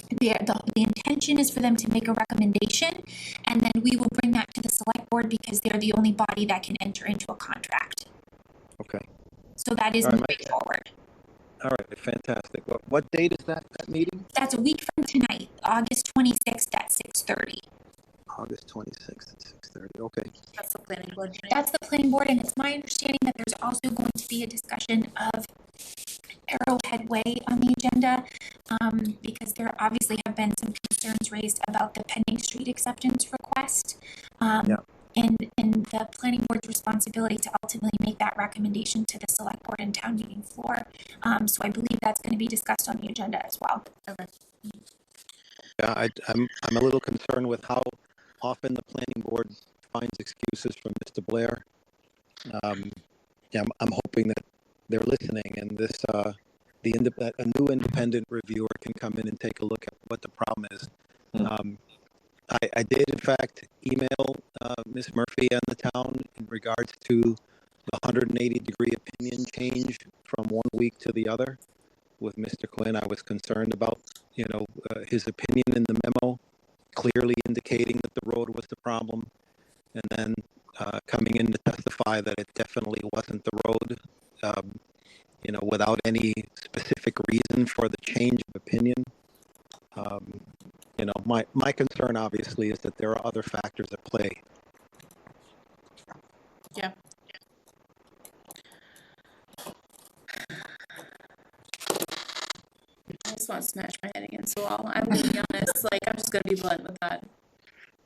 The intention is for them to make a recommendation, and then we will bring that to the select board because they're the only body that can enter into a contract. Okay. So that is moving forward. All right, fantastic. What date is that meeting? That's a week from tonight, August 26th at 6:30. August 26th at 6:30. Okay. That's the planning board meeting. That's the planning board, and it's my understanding that there's also going to be a discussion of Arrowhead Way on the agenda, because there obviously have been some concerns raised about the pending street acceptance request. And the planning board's responsibility to ultimately make that recommendation to the select board and town meeting floor. So I believe that's going to be discussed on the agenda as well. Okay. Yeah, I'm a little concerned with how often the planning board finds excuses from Mr. Blair. I'm hoping that they're listening, and this a new independent reviewer can come in and take a look at what the problem is. I did, in fact, email Ms. Murphy and the town in regards to the 180-degree opinion change from 1 week to the other. With Mr. Quinn, I was concerned about, his opinion in the memo, clearly indicating that the road was the problem, and then coming in to testify that it definitely wasn't the road, without any specific reason for the change of opinion. My concern obviously is that there are other factors at play. Yeah. I just want to smash my head against the wall. I'm going to be honest. I'm just going to be blunt with that.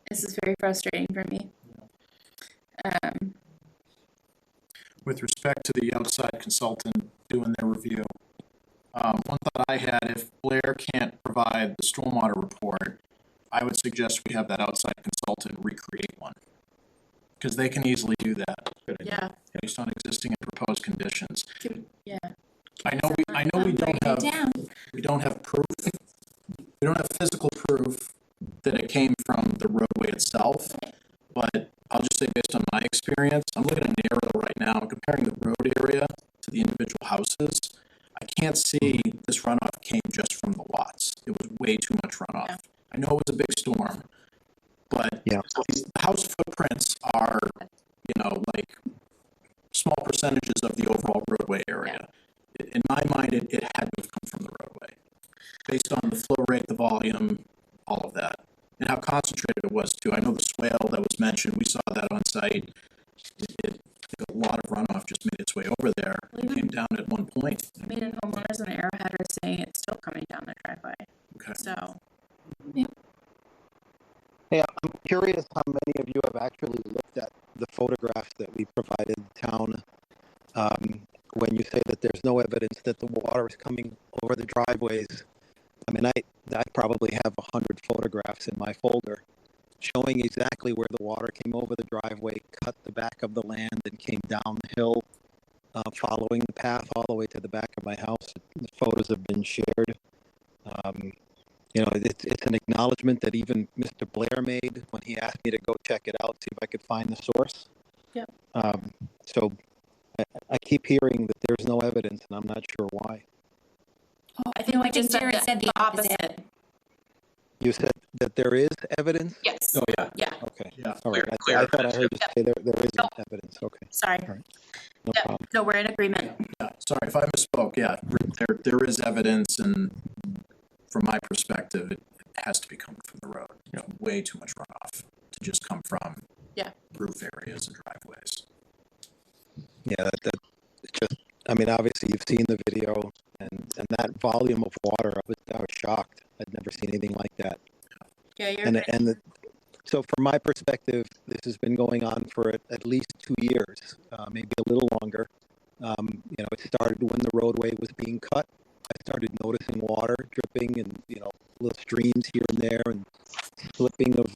This is very frustrating for me. With respect to the outside consultant doing their review. One thought I had, if Blair can't provide the stormwater report, I would suggest we have that outside consultant recreate one. Because they can easily do that. Yeah. Based on existing and proposed conditions. Yeah. I know we don't have proof. We don't have physical proof that it came from the roadway itself, but I'll just say based on my experience, I'm looking at an aerial right now, comparing the road area to the individual houses. I can't see this runoff came just from the lots. It was way too much runoff. Yeah. I know it was a big storm, but Yeah. the house footprints are, like small percentages of the overall roadway area. In my mind, it had to have come from the roadway, based on the flow rate, the volume, all of that, and how concentrated it was too. I know the swale that was mentioned, we saw that on site. A lot of runoff just made its way over there. It came down at one point. I mean, and homeowners in Arrowhead are saying it's still coming down their driveway. Okay. So. Hey, I'm curious how many of you have actually looked at the photographs that we provided the town when you say that there's no evidence that the water is coming over the driveways. I mean, I probably have 100 photographs in my folder showing exactly where the water came over the driveway, cut the back of the land, and came down the hill, following the path all the way to the back of my house. The photos have been shared. It's an acknowledgement that even Mr. Blair made when he asked me to go check it out, see if I could find the source. Yeah. So I keep hearing that there's no evidence, and I'm not sure why. Oh, I think we just Jared said the opposite. You said that there is evidence? Yes. Oh, yeah. Yeah. Okay. Yeah. All right. I thought I heard you say there isn't evidence. Okay. Sorry. All right. No Yeah. problem. No, we're in agreement. Yeah, sorry if I misspoke. Yeah, there is evidence, and from my perspective, it has to be coming from the road. Way too much runoff to just come from roof areas and driveways. Yeah, that just. I mean, obviously you've seen the video, and that volume of water. I was shocked. I'd never seen anything like that. Yeah, you're right. So from my perspective, this has been going on for at least 2 years, maybe a little longer. It started when the roadway was being cut. I started noticing water dripping and, little streams here and there, and slipping of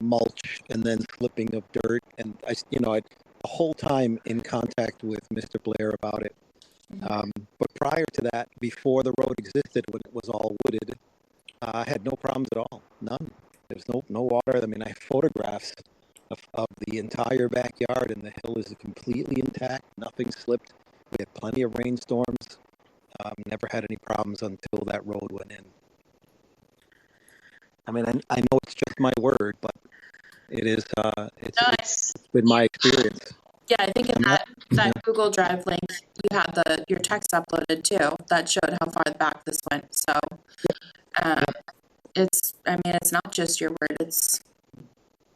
mulch, and then slipping of dirt. And the whole time in contact with Mr. Blair about it. But prior to that, before the road existed, when it was all wooded, I had no problems at all. None. There's no water. I mean, I have photographs of the entire backyard, and the hill is completely intact. Nothing slipped. We had plenty of rainstorms. Never had any problems until that road went in. I mean, I know it's just my word, but it is. It's been my experience. Yeah, I think in that Google Drive link, you had your text uploaded too. That showed how far back this went. So, it's not just your word. It's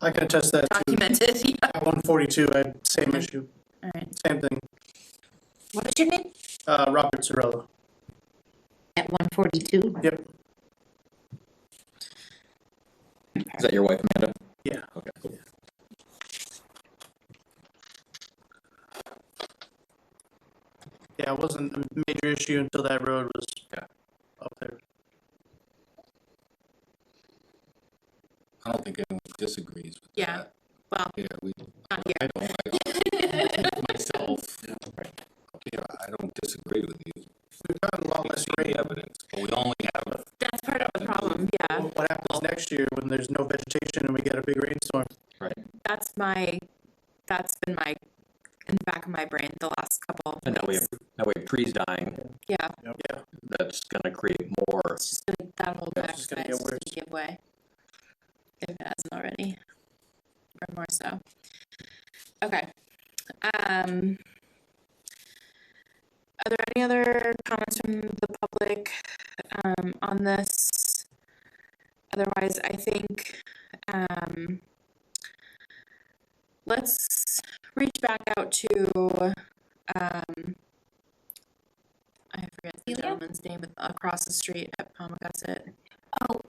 I can attest that documented. too. At 142, I had same issue. All right. Same thing. What is your name? Robert Cirello. At 142? Yep. Is that your wife, Amanda? Yeah. Okay. Yeah. Yeah, it wasn't a major issue until that road was up there. I don't think anyone disagrees with Yeah. that. Well, Yeah, not here. I don't myself. I don't disagree with you. We've gotten a lot less rain. Evidence, but we only have. That's part of the problem. Yeah. What happens next year when there's no vegetation and we get a big rainstorm? Right. That's been in the back of my brain the last couple. And now we have trees dying. Yeah. Yeah. That's going to create more. It's just that whole Yeah, it's just gonna backside get worse. to give way. If it hasn't already. Or more so. Okay. Are there any other comments from the public on this? Otherwise, I think let's reach back out to I forget the gentleman's name across the street at Pommogussett. Oh,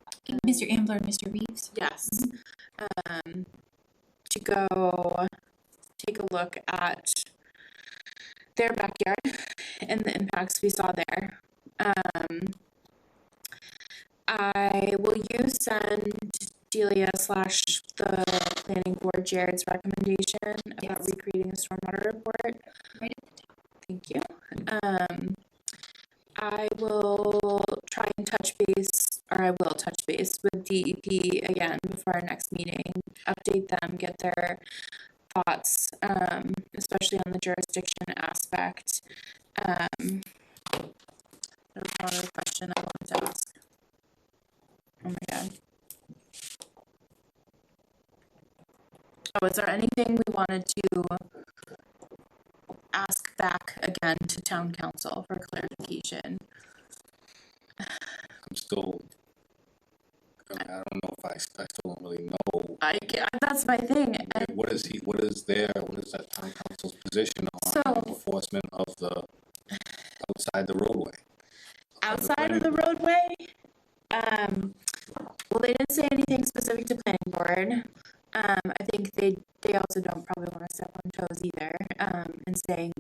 Mr. Ambler and Mr. Reeves. Yes. To go take a look at their backyard and the impacts we saw there. Will you send Delia / the planning board Jared's recommendation about recreating a stormwater report? Right. Thank you. I will try and touch base with DEP again before our next meeting, update them, get their thoughts, especially on the jurisdiction aspect. There was one other question I wanted to ask. Oh my god. Oh, is there anything we wanted to ask back again to town council for clarification? I'm still, I don't know if I still don't really know. That's my thing. What is that town council's position on enforcement of the outside the roadway? Outside of the roadway? Well, they didn't say anything specific to planning board. I think they also don't probably want to step on toes either, and saying,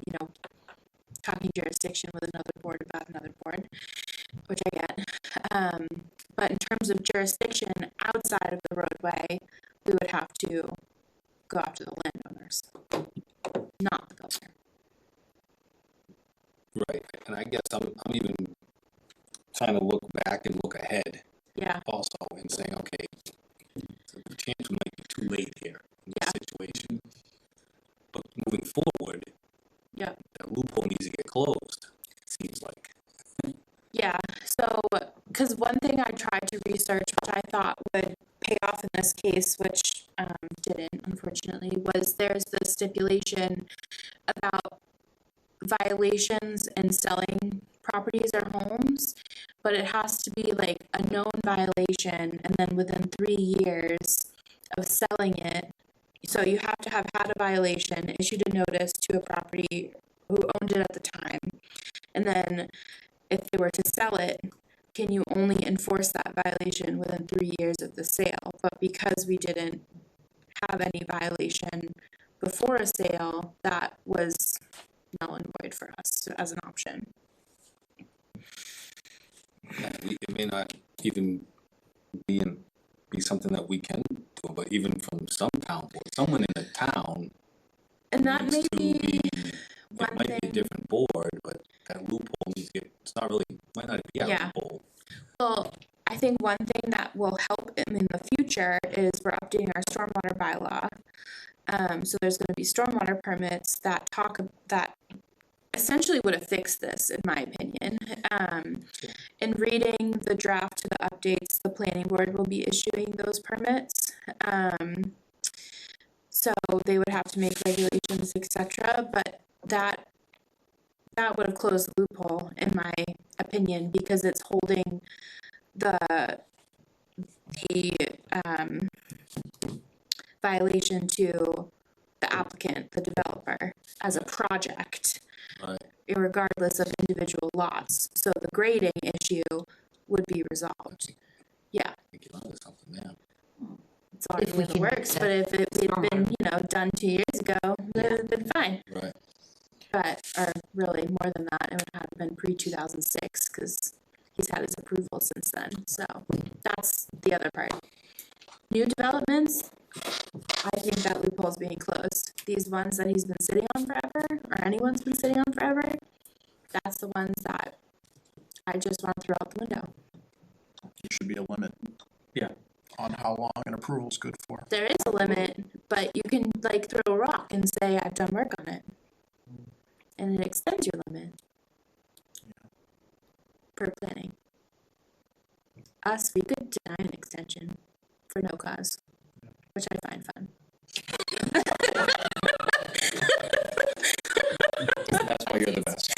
talking jurisdiction with another board about another board, which I get. But in terms of jurisdiction outside of the roadway, we would have to go after the landowners, not the builder. Right, and I guess I'm even trying to look back and look ahead. Yeah. Also, and saying, okay, so the chance we might be too late here in this situation. But moving forward, that loophole needs to get closed, it seems like. Yeah, so, because one thing I tried to research, which I thought would pay off in this case, which didn't, unfortunately, was there's the stipulation about violations in selling properties or homes, but it has to be like a known violation, and then within 3 years of selling it, so you have to have had a violation, issued a notice to a property who owned it at the time, and then if they were to sell it, can you only enforce that violation within 3 years of the sale? But because we didn't have any violation before a sale, that was null and void for us as an option. It may not even be something that we can do, but even from some town board, someone in the town. And that may be it might be a different board, but that loophole needs to get, might not be a loophole. Well, I think one thing that will help in the future is we're updating our stormwater bylaw. So there's going to be stormwater permits that essentially would have fixed this, in my opinion. In reading the draft to the updates, the planning board will be issuing those permits. So they would have to make regulations, etc. But that would have closed the loophole, in my opinion, because it's holding the violation to the applicant, the developer, as a project, regardless of individual lots. So the grading issue would be resolved. Yeah. It's already in the works, but if it had been, done 2 years ago, it would have been fine. Right. But, or really more than that, it would have been pre-2006, because he's had his approval since then. So that's the other part. New developments, I think that loophole's being closed. These ones that he's been sitting on forever, or anyone's been sitting on forever, that's the ones that I just want to throw out the window. There should be a limit. Yeah. On how long an approval is good for. There is a limit, but you can throw a rock and say, I've done work on it. And it extends your limit. Per planning. Us, we could deny an extension for no cause, which I find fun. That's why you're the best.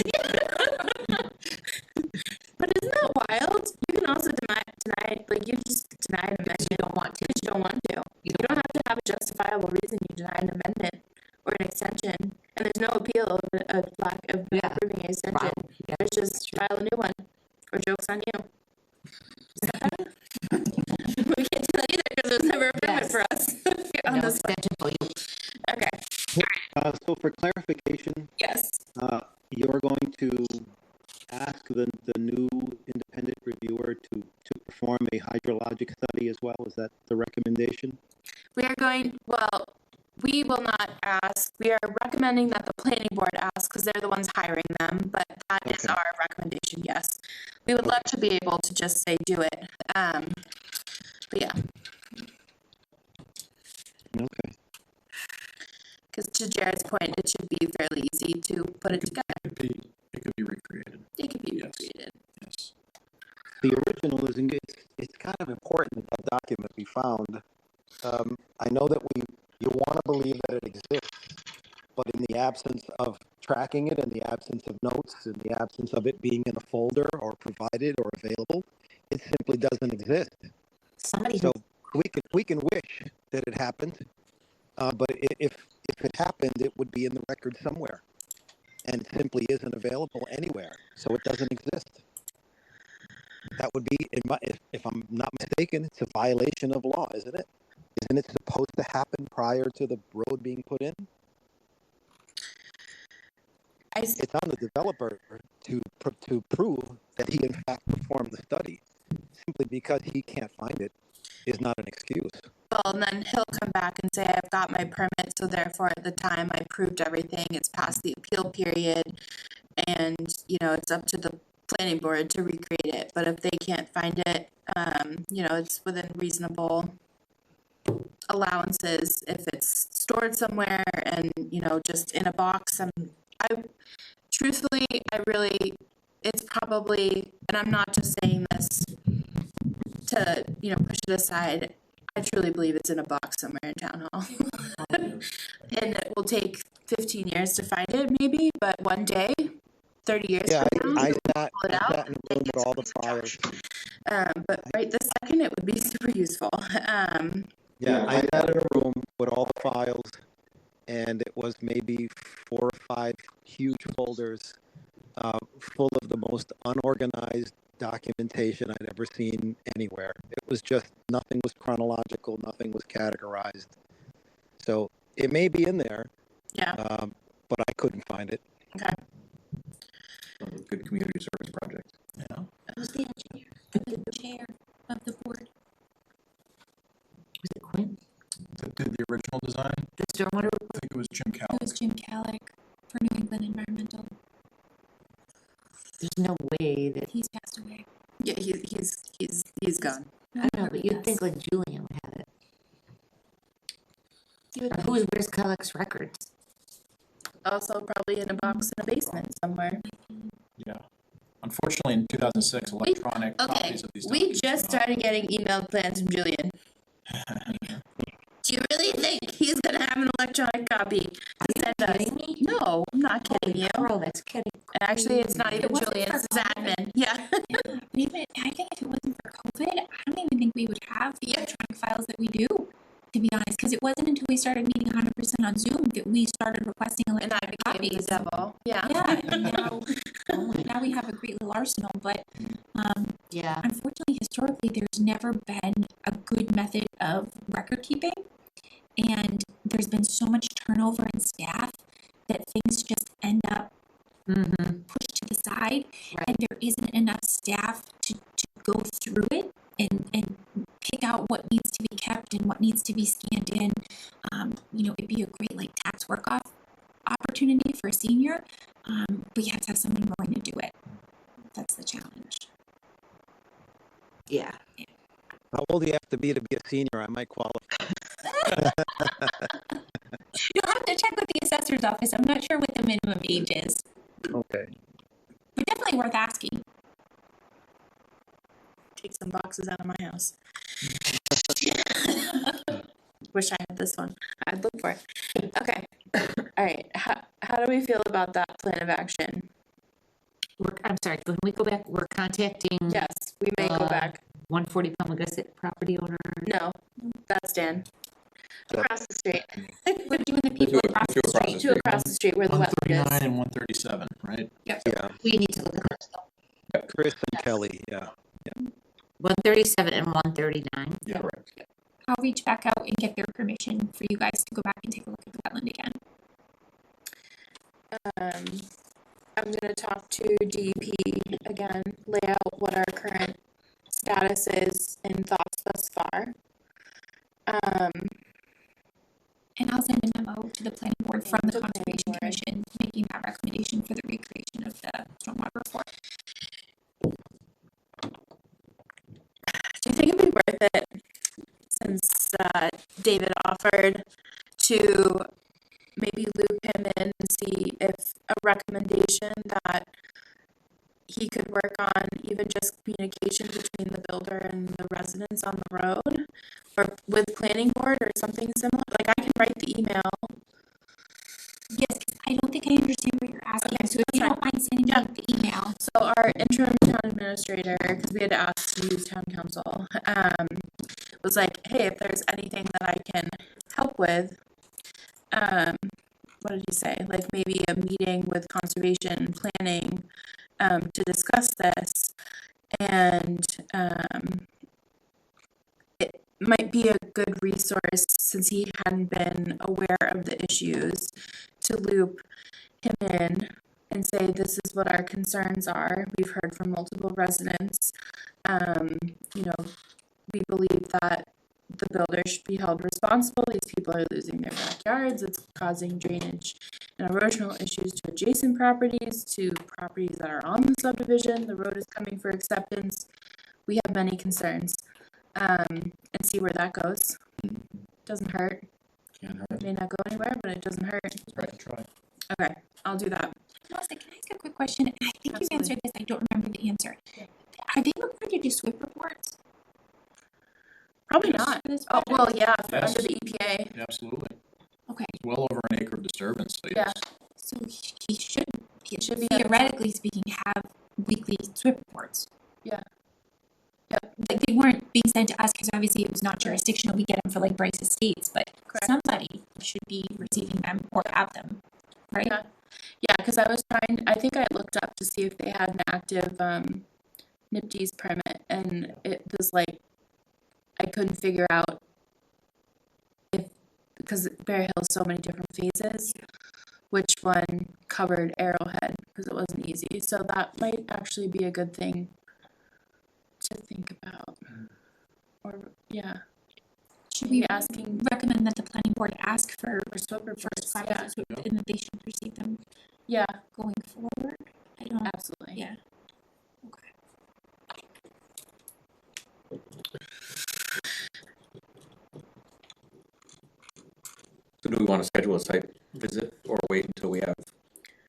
But isn't that wild? You can also deny, you just deny an amendment. You don't want to. You don't want to. You don't have to have a justifiable reason you deny an amendment or an extension. And there's no appeal of a lack of approving an extension. There's just file a new one. Or joke's on you. We can't do that either because there's never a permit for us. On No this extension for you. Okay. So for clarification, Yes. to ask the new independent reviewer to perform a hydrologic study as well? Is that the recommendation? We will not ask. We are recommending that the planning board ask because they're the ones hiring them, but that is Okay. our recommendation, yes. We would love to be able to just say do it. But yeah, Okay. because to Jared's point, it should be fairly easy to put it together. It could be recreated, It could be Yes. recreated. yes. The original is, it's kind of important that document be found. I know that you want to believe that it exists, but in the absence of tracking it, in the absence of notes, in the absence of it being in a folder or provided or available, it simply doesn't exist. Somebody So we can wish that it happened, but if it happened, it would be in the record somewhere, and it simply isn't available anywhere, so it doesn't exist. That would be, if I'm not mistaken, it's a violation of law, isn't it? Isn't it supposed to happen prior to the road being put in? It's on the developer to prove that he in fact performed the study. Simply because he can't find it is not an excuse. Well, and then he'll come back and say, I've got my permit, so therefore at the time I proved everything, it's past the appeal period, and, it's up to the planning board to recreate it, but if they can't find it, it's within reasonable allowances if it's stored somewhere and, just in a box. It's probably, and I'm not just saying this to, push it aside, I truly believe it's in a box somewhere in town hall. And it will take 15 years to find it maybe, but one day, 30 years from now, I pull it out. sat in the room with all the files. But right this second, it would be super useful. I sat in a room with all the files, and it was maybe 4 or 5 huge folders full of the most unorganized documentation I'd ever seen anywhere. It was just, nothing was chronological, nothing was categorized. So it may be in there, but I couldn't find it. Okay. Good community service project. Yeah. Who's the engineer? The chair of the board? Was it Quinn? That did the original design? The stormwater? I think it was Jim It Cowell. was Jim Callick for New England Environmental. There's no way that, He's passed away. Yeah, he's gone. I don't know, but you'd think like Julian would have it. Where's Kellogg's records? Also probably in a box in a basement somewhere. Yeah. Unfortunately, in 2006, electronic copies of these We documents just were not- started getting emailed plans from Julian. Do you really think he's gonna have an electronic copy to send us? kidding me? No, I'm not kidding you. Girl, that's kidding. And actually, it's not even It wasn't Julian, for it's his admin. Yeah. Yeah, but even, I think if it wasn't for COVID, I don't even think we would have the electronic files that we do, to be honest, because it wasn't until we started meeting 100% on Zoom that we started requesting And that electronic became the copies. devil. Yeah. Yeah, and now we have a great little arsenal, but Yeah. unfortunately, historically, there's never been a good method of record keeping, and there's been so much turnover in staff that things just end up pushed to the side, and there isn't enough staff to go through it and pick out what needs to be kept and what needs to be scanned in. It'd be a great tax work-off opportunity for a senior, but you have to have someone willing to do it. That's the challenge. Yeah. How old do you have to be a senior? I might qualify. You'll have to check with the assessor's office. I'm not sure what the minimum age is, Okay. but definitely worth asking. Take some boxes out of my house. Wish I had this one. I'd look for it. Okay. All right. How do we feel about that plan of action? I'm sorry, can we go back? We're contacting Yes, we may go back. 140 Pommogussett property owner. No, that's Dan. Across the street. We're doing the people across the street. Two across the street where the wetland 139 is. and 137, right? Yeah. We need to look at those. Chris and Kelly, yeah. 137 and 139. Yeah, right. I'll reach back out and get their permission for you guys to go back and take a look at the wetland again. I'm gonna talk to to DEP again, lay out what our current status is and thoughts thus far. And I'll send a memo to the planning board from the To the planning Conservation board. Commission, making that recommendation for the recreation of the stormwater report. Do you think it'd be worth it, since David offered, to maybe loop him in and see if a recommendation that he could work on, even just communication between the builder and the residents on the road, or with planning board or something similar? Like, I can write the email. Yes, 'cause I don't think I understand what you're asking, so if you don't mind sending me the email. So our interim town administrator, because we had to ask to use town council, was like, hey, if there's anything that I can help with, what did he say? Like maybe a meeting with conservation planning, to discuss this. And, it might be a good resource, since he hadn't been aware of the issues, to loop him in and say, this is what our concerns are. We've heard from multiple residents. You know, we believe that the builder should be held responsible. These people are losing their backyards. It's causing drainage and erosional issues to adjacent properties, to properties that are on the subdivision. The road is coming for acceptance. We have many concerns. And see where that goes. Doesn't hurt. Can't hurt. It may not go anywhere, but it doesn't hurt. Right, try. Okay, I'll do that. Melissa, can I ask a quick question? I think you answered this, I don't remember the answer. Are they required to do SWIP reports? Probably not. Oh, well, yeah, for Yes. under the EPA. Absolutely. Okay, It's well over an acre of disturbance, so Yeah. yes. so he should, Should be theoretically speaking, have weekly SWIP reports. Yeah. Yep. Like, they weren't being sent to us, because obviously it was not jurisdictional, we get them for like Brice Estates, but Correct. somebody should be receiving them or have them, right? Yeah. Yeah, because I was trying, I think I looked up to see if they had an active NIPD's permit, and it was like, I couldn't figure out if, because Bear Hill's so many different phases, which one covered Arrowhead, because it wasn't easy. So that might actually be a good thing to think about. Or, yeah, Should we be asking recommend that the planning board ask for for SWIP reports. first copies of SWIP, and that they should receive them Yeah, going forward? I don't, absolutely. yeah. Okay. So do we want to schedule a site visit or wait until we have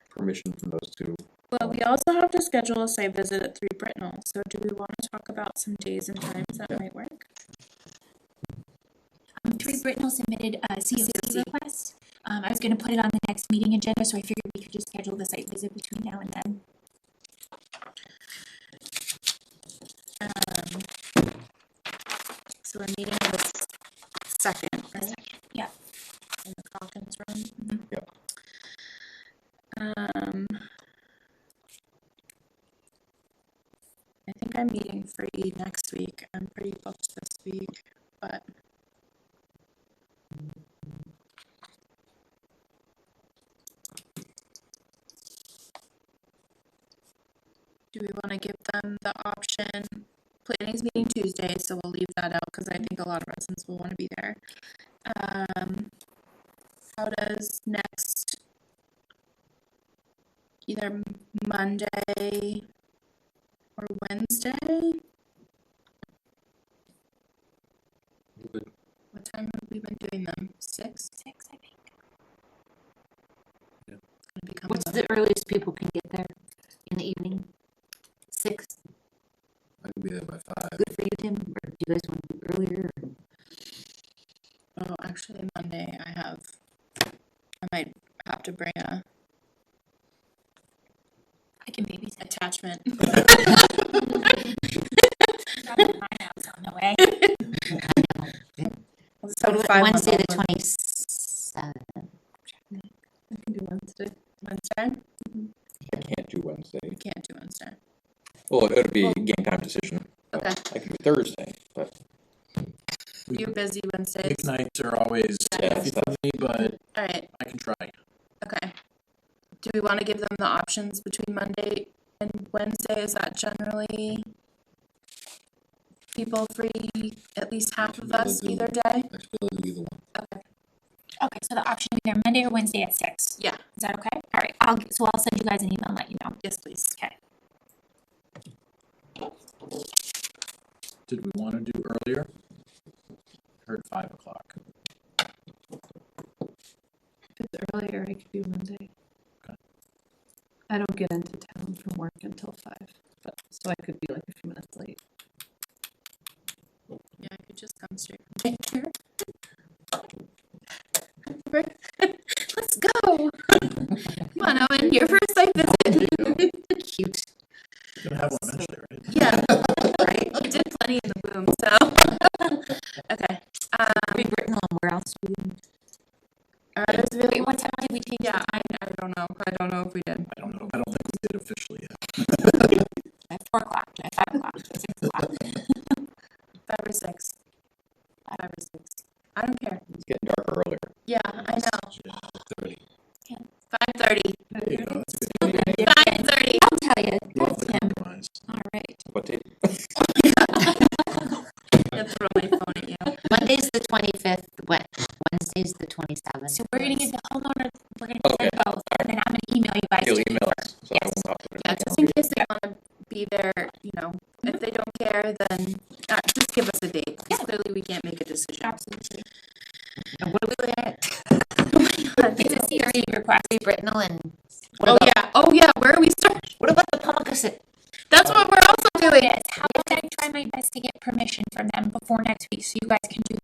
permission from those two? Well, we also have to schedule a site visit at 3 Brintnal, so do we want to talk about some days and times that might work? 3 Brintnal submitted a COC request. I was gonna put it on the next meeting agenda, so I figured we could just schedule the site visit between now and then. So we're meeting on the second, right? Yeah. In the Calkins room? Yep. I think I'm meeting free next week. I'm pretty booked this week, but. Do we want to give them the option? Planning's meeting Tuesday, so we'll leave that out because I think a lot of residents will want to be there. How does next, either Monday or Wednesday? Good. What time have we been doing them? 6? 6, I think. Gonna become What's a- the earliest people can get there in the evening? 6, I can be there by 5. good for you, Tim, or do you guys want to do earlier? Oh, actually Monday I might have to bring a I can babysit. attachment. My house on the way. I'll just have a 5-month-old Wednesday the one. 27th. I can do Wednesday. Wednesday? I can't do Wednesday. I can't do Wednesday. Well, it would be a game time decision. Okay. I can do Thursday, but You're busy Wednesdays? Weeknights are always iffy for me, but Alright, I can try. okay. Do we want to give them the options between Monday Wednesday, is that generally people free, at least half of us either day? I should be able to do either one. Okay. Okay, so the option is either Monday or Wednesday at 6. Yeah. Is that okay? All right, so I'll send you guys an email and let you know. Yes, please. Okay. Did we want to do earlier? Heard 5 o'clock. If it's earlier, I could do Monday. Okay. I don't get into town from work until 5, but so I could be like a few minutes late. Yeah, I could just come straight from daycare. Let's go. Come on, Owen, your first site visit. Cute. You're gonna have one eventually, right? Yeah, right. We did plenty in the boom, so. Okay. Brintnal, and where else we? There's really, Wait, what time did we change? yeah, I don't know. I don't know if we did. I don't know. I don't think we did officially yet. At 4 o'clock, at 5 o'clock, at 6 o'clock. 5 or 6. 5 or 6. I don't care. It's getting darker earlier. Yeah, I know. Yeah, 30. 5:30. There you go. That's a good. 5:30. I'll tell you. Love the compromise. All right. What date? I'll throw my phone at you. Monday's the 25th, Wednesday's the 27th. So we're gonna give the homeowner, we're gonna send both, and then I'm gonna email you guys. You'll to email confirm. us, so I Yes. won't have to put it Yeah, in. just in case they want to be there, if they don't care, then just give us a date. 'Cause clearly we can't make a decision. Absolutely. And what are we looking at? It's a CRE request. Brintnal and Oh yeah, where are we starting? what about the Pommogussett? That's what we're also doing. Yes, how about I try my best to get permission from them before next week, so you guys can do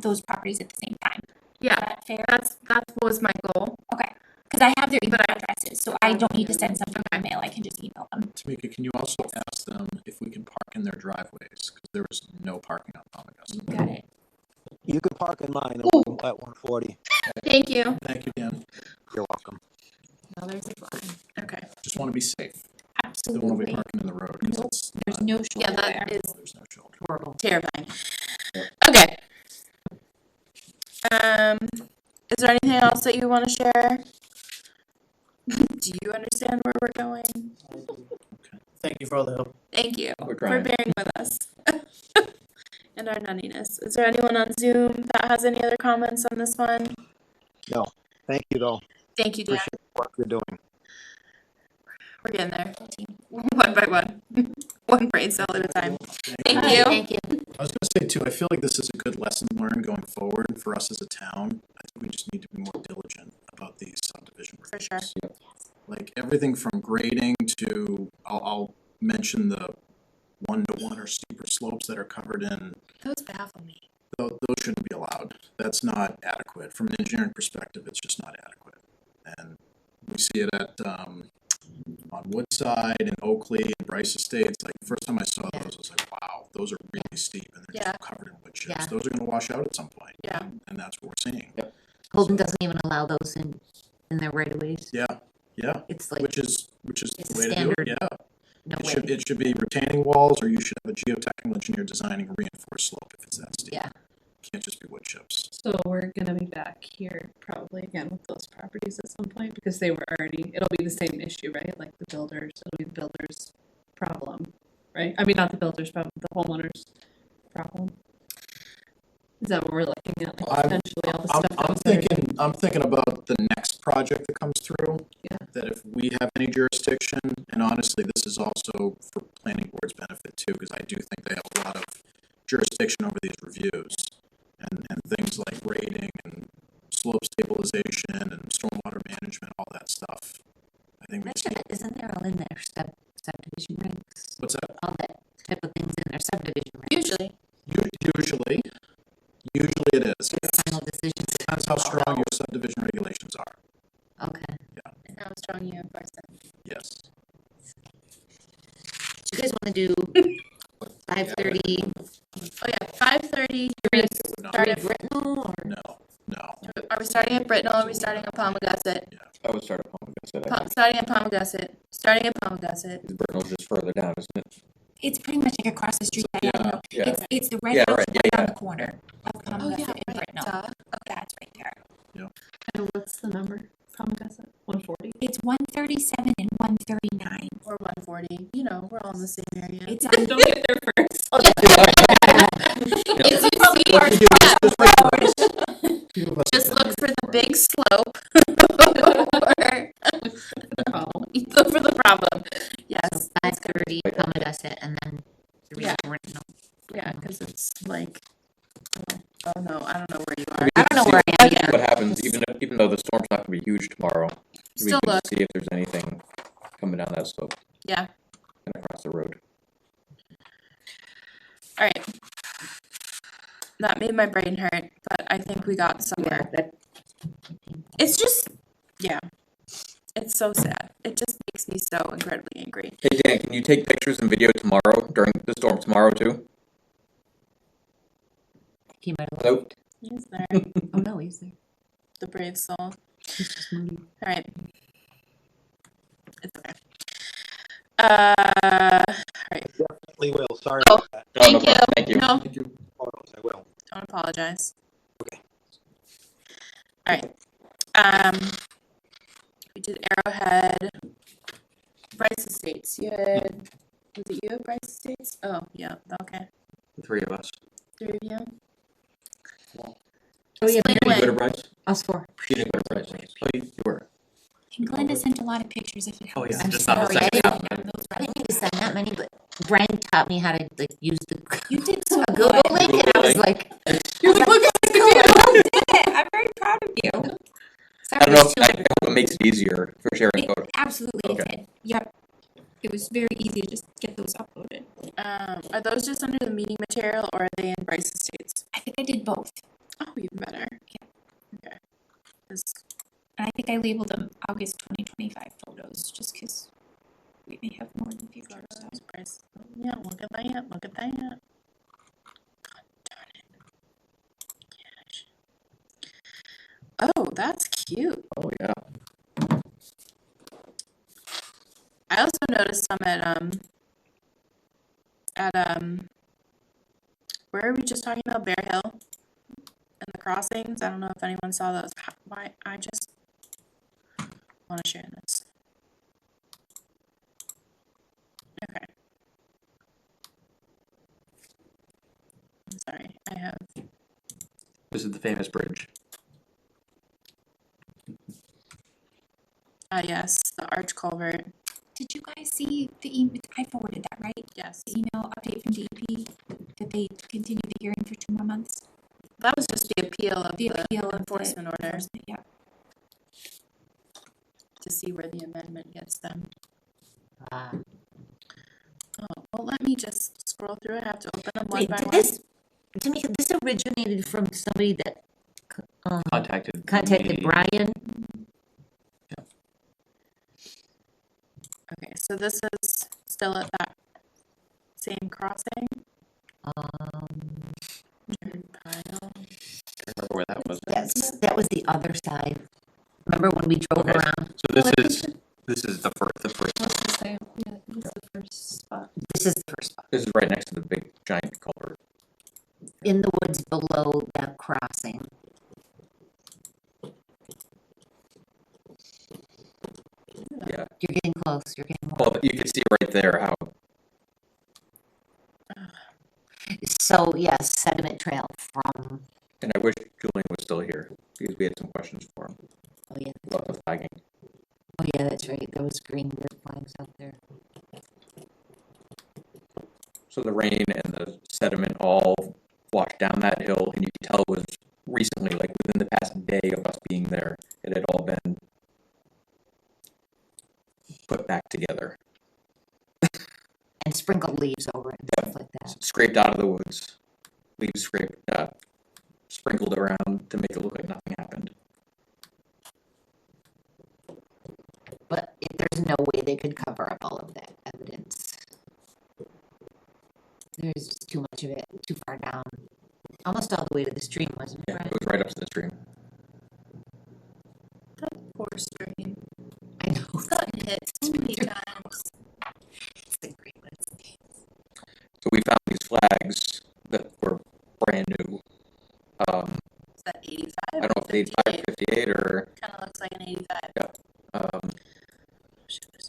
those properties at the same time. Yeah, Is that fair? that was my goal. Okay, because I have their email addresses, so I don't need to send something by mail, I can just email them. Tamika, can you also ask them if we can park in their driveways? Because there was no parking on Pommogussett. Got it. You can park in mine at 140. Thank you. Thank you, Dan. You're welcome. Now there's a line. Okay. Just want to be safe. Don't want to Absolutely. be parking in the road. 'Cause it's There's not- no Yeah, shoulder that there. is There's no shoulder. Horrible. terrifying. Okay. Is there anything else that you want to share? Do you understand where we're going? Thank you for all the help. Thank you We're for trying. bearing with us. And our nuttiness. Is there anyone on Zoom that has any other comments on this one? No, thank you though. Thank you, Dan. Appreciate the work you're doing. We're getting there. One by one. One brain cell at a time. Thank All right, you. thank you. I was going to say too, I feel like this is a good lesson learned going forward for us as a town. I think we just need to be more diligent about these subdivision For sure. reviews. Like everything from grading to, I'll mention the 1-to-1 or steeper slopes that are covered in, Those baffle me. those shouldn't be allowed. That's not adequate. From an engineering perspective, it's just not adequate. And we see it at, on Woodside and Oakley and Brice Estates. Like the first time I saw those, I was like, wow, those are really steep and they're just covered in wood chips. Yeah. Those are gonna wash out at some point. Yeah. And that's what we're seeing. Holden doesn't even allow those in their right of ways. Yeah, yeah, It's like, which is it's the way to do it, standard. yeah. no It way. should be retaining walls, or you should have a geotechnical engineer designing a reinforced slope if it's that steep. Yeah. Can't just be wood chips. So we're gonna be back here probably again with those properties at some point because they were already, it'll be the same issue, right? Like the builders, it'll be the builder's problem, right? I mean, not the builder's problem, the homeowner's problem. Is that what we're looking at, like potentially all the stuff? I'm thinking about the next project that comes through. Yeah. That if we have any jurisdiction, and honestly, this is also for planning board's benefit too, because I do think they have a lot of jurisdiction over these reviews. And things like grading and slope stabilization and stormwater management, all that stuff. I think we just need, Isn't there all in their subdivision regs? what's that? All that type of things in their subdivision regs? Usually. Usually it is. Final decisions. Depends how strong your subdivision regulations are. Okay. And how strong you enforce them. Yes. So you guys wanna do 5:30? Oh yeah, 5:30. Start at Brintnal or? No. Are we starting at Brintnal? Are we starting at Pommogussett? I would start at Pommogussett. I think. Starting at Pommogussett. Starting at Pommogussett. Brintnal's just further down, isn't it? It's pretty much like across the street. Yeah, yeah. It's the red Yeah, house right, right yeah, on yeah. the corner of Oh Pommogussett yeah, and right. Brintnal. Duh. That's right there. And what's the number? Pommogussett, 140? It's 137 and 139. Or 140. 40. You know, we're all in the same area. It's Don't get there first. If you see just look for the big slope. Look for the problem. Yes. 5:30, Pommogussett, and then 3 Yeah. Brintnal. Yeah, because it's like, oh no, I don't know where you are. I don't know where I am See either. what happens, even though the storm's not gonna be huge tomorrow. We Still can look. see if there's anything coming down that slope Yeah. and across the road. All right. That made my brain hurt, but I think we got somewhere. It's just, yeah. It's so sad. It just makes me so incredibly angry. Hey Dan, can you take pictures and video tomorrow, during the storm tomorrow too? He might have Hello? left. He's there. Oh, no, he's there. The brave soul. He's just moving. All right. It's okay. All right. Definitely will. Sorry Oh, about that. No, Thank no you. problem. Thank you. No, Photos, I will. don't apologize. Okay. All right. We did Arrowhead, Brice Estates. You had, was it you at Brice Estates? Oh, yeah. Okay. The three of us. 3 of you. Oh, yeah, Explain You away. go to Brice? us 4. You didn't go to Brice. Oh, you were. And Glenda sent a lot of pictures if it Oh, helps. yeah, I'm just not the sorry, I second didn't- half. Those I didn't need to send that many, but Brian taught me how to like use the You did so Google good. link, and I was like, You're like, look at this You did it. I'm very proud of you. I don't know, I hope it makes it easier for sharing It photos. absolutely Okay. did. Yep. It was very easy to just get those uploaded. Are those just under the meeting material or are they in Brice Estates? I think I did both. Oh, even better. Yeah. Okay. 'Cause- And I think I labeled them August 2025 photos just because we may have more in the future. So. Brice. Yeah, look at that. Look at that. God darn it. Gosh. Oh, that's cute. Oh, yeah. I also noticed some at where are we just talking about? Bear Hill and the crossings. I don't know if anyone saw those. Why I just want to share this. Okay. I'm sorry. I have. This is the famous bridge. Yes, the arch culvert. Did you guys see the email? I forwarded that, right? Yes. The email update from DEP that they continued the hearing for 2 more months. That was just the appeal of The the appeal of the enforcement order enforcement, yeah. to see where the amendment gets them. ah. Oh, well, let me just scroll through it. I have to open them one Wait, by did one. this, Tamika, this originated from somebody that Contacted contacted me. Brian? Okay, so this is still at that same crossing. Pile. Remember where that was? Yes, that was the other side. Remember when we drove Okay. around? So this is the first. Let's just say, yeah, this is the first spot. This is the first spot. This is right next to the big giant culvert. In the woods below that crossing. Yeah. You're getting close, you're getting more. Well, you can see right there how So, yes, sediment trail from, and I wish Julian was still here because we had some questions for him oh yeah, about the flagging. oh yeah, that's right, there was green bird flags out there. So the rain and the sediment all washed down that hill, and you can tell it was recently, like within the past day of us being there, it had all been put back together, And sprinkled leaves over it and stuff like that. scraped out of the woods, leaves scraped, sprinkled around to make it look like nothing happened. But there's no way they could cover up all of that evidence. There's just too much of it, too far down. Almost all the way to the stream, wasn't it? Yeah, Brian? it was right up to the stream. That poor stream. I know. It's gotten hit too many times. It's a great one. So we found these flags that were brand new. Is that 85? I don't know if it's 85 or 58 or, Kind of looks like an 85.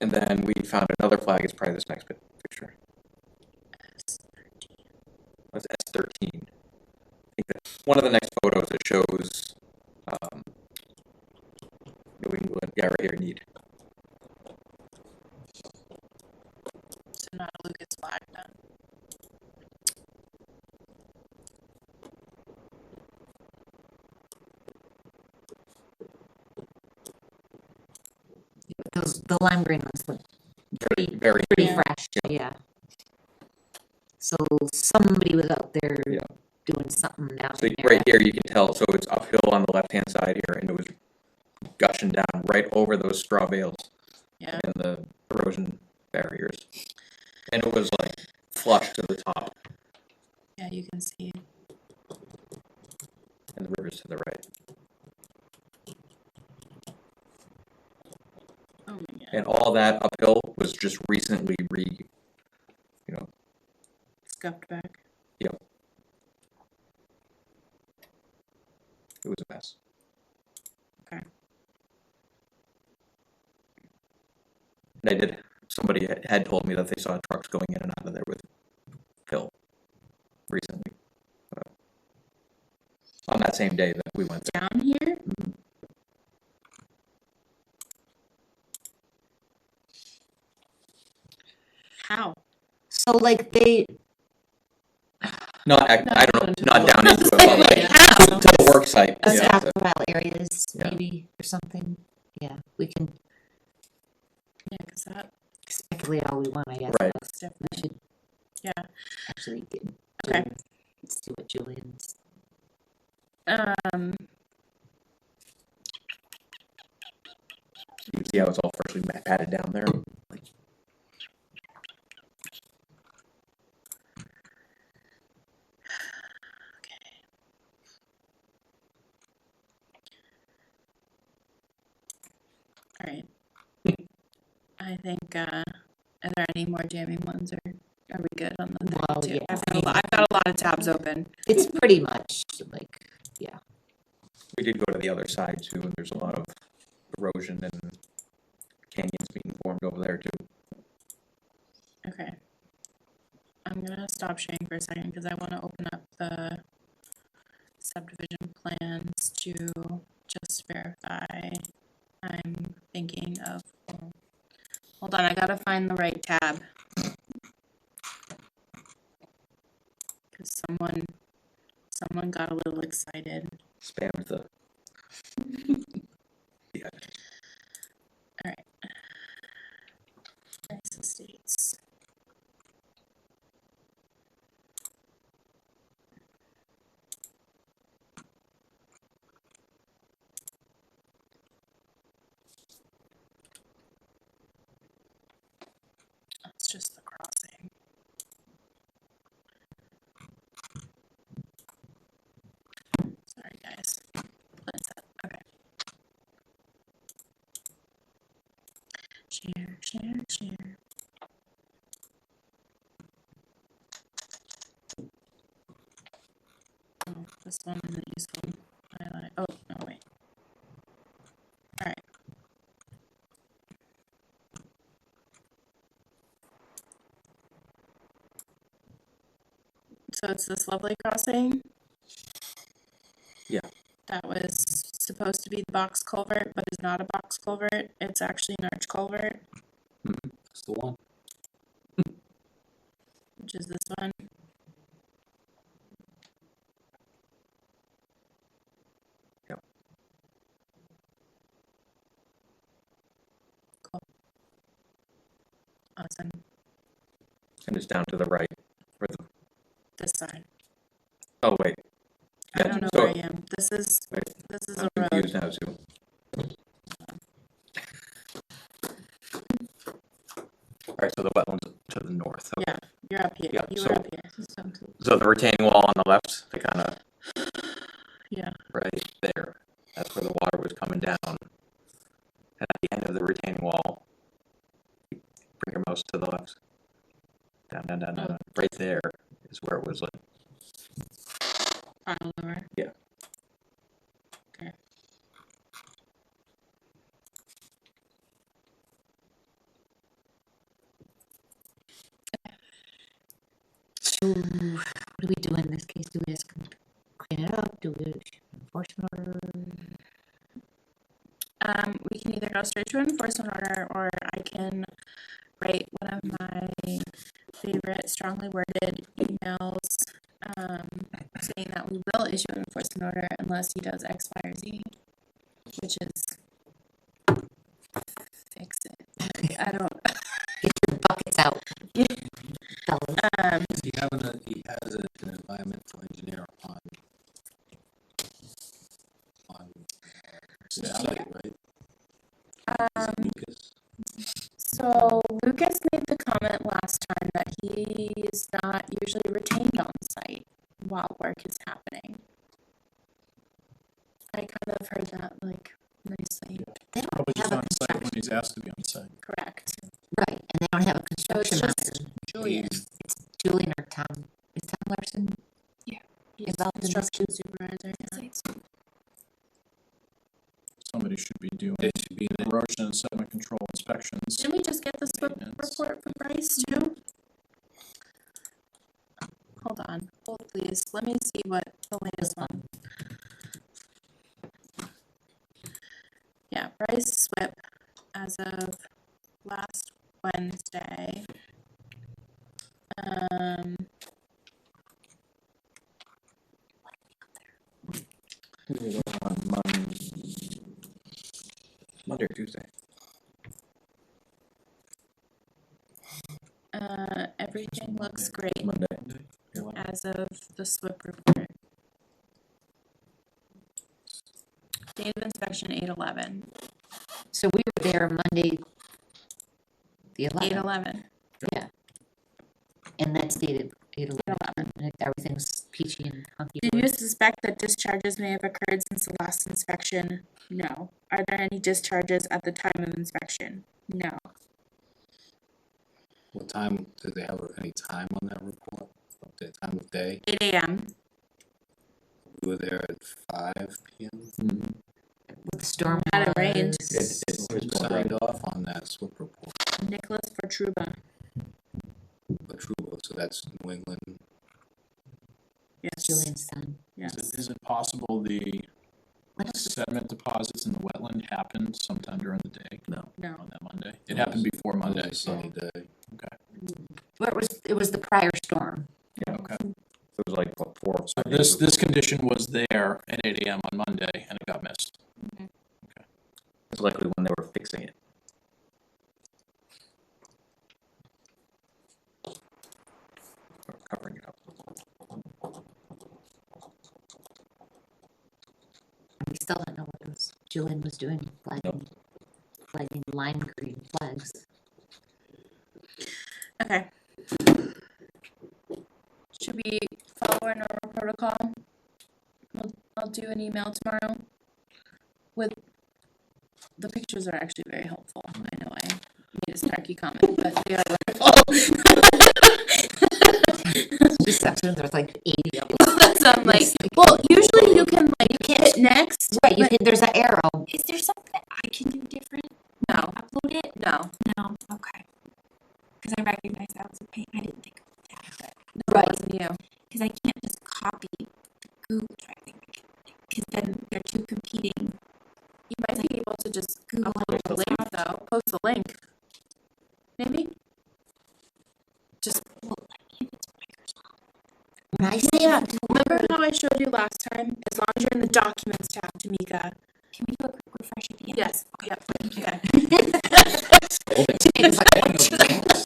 and then we found another flag. It's probably this next picture. That's S13. I think that's one of the next photos that shows New England. Yeah, right here, need. So not a Lucas flag then. The lime green ones look Very pretty Yeah. fresh, yeah. So somebody was out there doing something down So there. right here you can tell, so it's uphill on the left-hand side here, and it was gushing down right over those straw bales Yeah. and the erosion barriers. And it was like flush to the top, Yeah, you can see. and the river's to the right. Oh my god. And all that uphill was just recently Scuffed back. Yep. It was a mess. Okay. And somebody had told me that they saw trucks going in and out of there with fill recently. On that same day that we went there. Down here? Mm-hmm. How? So like they, I don't know, not down into it, but like to the work site. the Yeah, stockpile areas, Yeah. maybe, or something. Yeah, we can Yeah, because that speculate all we want, I guess. Right. but looks We different. should Yeah. actually get, Okay. let's see what Julian's. you can see how it's all freshly patted down there. Like, All right. I think, are there any more jamming ones, or are we good on the Well, 32? yeah. I've got a lot of tabs open. It's pretty much like, yeah. we did go to the other side too, and there's a lot of erosion and canyons being formed over there too. Okay. I'm gonna stop sharing for a second because I want to open up the subdivision plans to just verify I'm thinking of. Hold on, I gotta find the right tab. Because someone got a little excited. Spammed the. Yeah. All right. Brice Estates. It's just the crossing. Sorry, guys. Okay. Share. Oh, this one isn't useful. Highlight. Oh, no, wait. All right. So it's this lovely crossing. Yeah. That was supposed to be the box culvert, but is not a box culvert. It's actually an arch culvert, That's the one. which is this one. Yep. Cool. Awesome. And it's down to the right. Where the, This side. oh wait. I don't know where I am. This is I'm a road. confused now too. All right, so the wetlands to the north. Okay. Yeah, you're up here. Yeah, You so- were up here. So the retaining wall on the left, the kind of Yeah. right there. That's where the water was coming down. And at the end of the retaining wall, bring your mouse to the left. Down. Right there is where it was like. Pile over. Yeah. Okay. what do we do in this case? Do we just clean it up? Do we enforcement order? We can either go straight to enforcement order, or I can write one of my favorite strongly worded emails, saying that we will issue an enforcement order unless he does X, Y, or Z, which is fix it. I don't. Get your buckets out. Fellas. He has an environmental engineer on the site, right? Lucas. So Lucas made the comment last time that he's not usually retained on site while work is happening. I kind of heard that like nicely. They don't Probably have just a on site when construction. he's asked to be on site. Correct. Right, and they don't have a So it's construction just manager. Julian. It's Julian or Tom. Is Tom Larson? Yeah. Involved in this? Construction supervisor. Yeah. Somebody should be doing They should be in it. erosion and sediment control inspections. Didn't we just get the SWIP Maintenance. report from Brice too? Hold on, hold please. Let me see what the latest one. Yeah, Brice SWIP as of last Wednesday. On Monday or Tuesday. Everything looks great Monday. as of the SWIP report. Date of inspection 8/11. So we were there Monday, the 11th. 8/11. Yeah. And that's dated 8/11. Everything's peachy and hunky. Do you suspect that discharges may have occurred since the last inspection? No. Are there any discharges at the time of inspection? No. What time, did they have any time on that report? The time of day? 8 a.m. We were there at 5 p.m. With the storm. Had it rained. Who signed off on that SWIP report? Nicholas Fortruba. Truba, so that's New England. Yes. Julian's son. Yes. Is it possible the sediment deposits in the wetland happened sometime during the day? No. No. On that Monday? It happened before Monday, so, Sunny day. okay. Well, it was the prior storm. Yeah, okay. It was like, what, 4? So this condition was there at 8 a.m. on Monday and it got missed. It's likely when they were fixing it. Or covering it up. We still don't know what Julian was doing, flagging lime green flags. Okay. Should we follow our normal protocol? I'll do an email tomorrow with, the pictures are actually very helpful. I know I made a snarky comment, but they are wonderful. This section, there's like 80 of them. So I'm like, well, usually you can like hit next. Right, you can, there's an arrow. Is there something that I can do different? No, Upload it? no, No, okay. Because I recognize that was a pain. I didn't think of that, no, it wasn't you. because I can't just copy the Google Drive thing. Because then they're two competing. You might be able to just Google upload the link though, post the link. Maybe? Just, Well, I can't use Microsoft. When I say yeah, that, remember how I showed you last time? As long as you're in the documents tab, Tamika. Can we do a quick refresh at the end? Yes, yep, okay.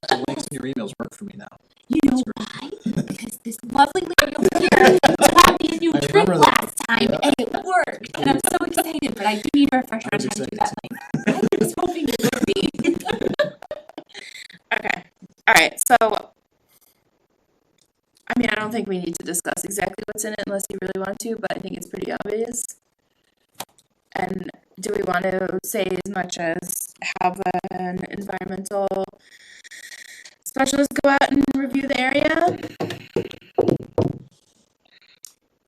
The links in your emails work for me now. You know why? Because this lovely lady over here taught me a new I trick remember that. last time, and it worked. And I'm so excited, but I do need a refresher on how to do that link. I was hoping it would be. Okay, alright, so, I mean, I don't think we need to discuss exactly what's in it unless you really want to, but I think it's pretty obvious. And do we want to say as much as have an environmental specialist go out and review the area?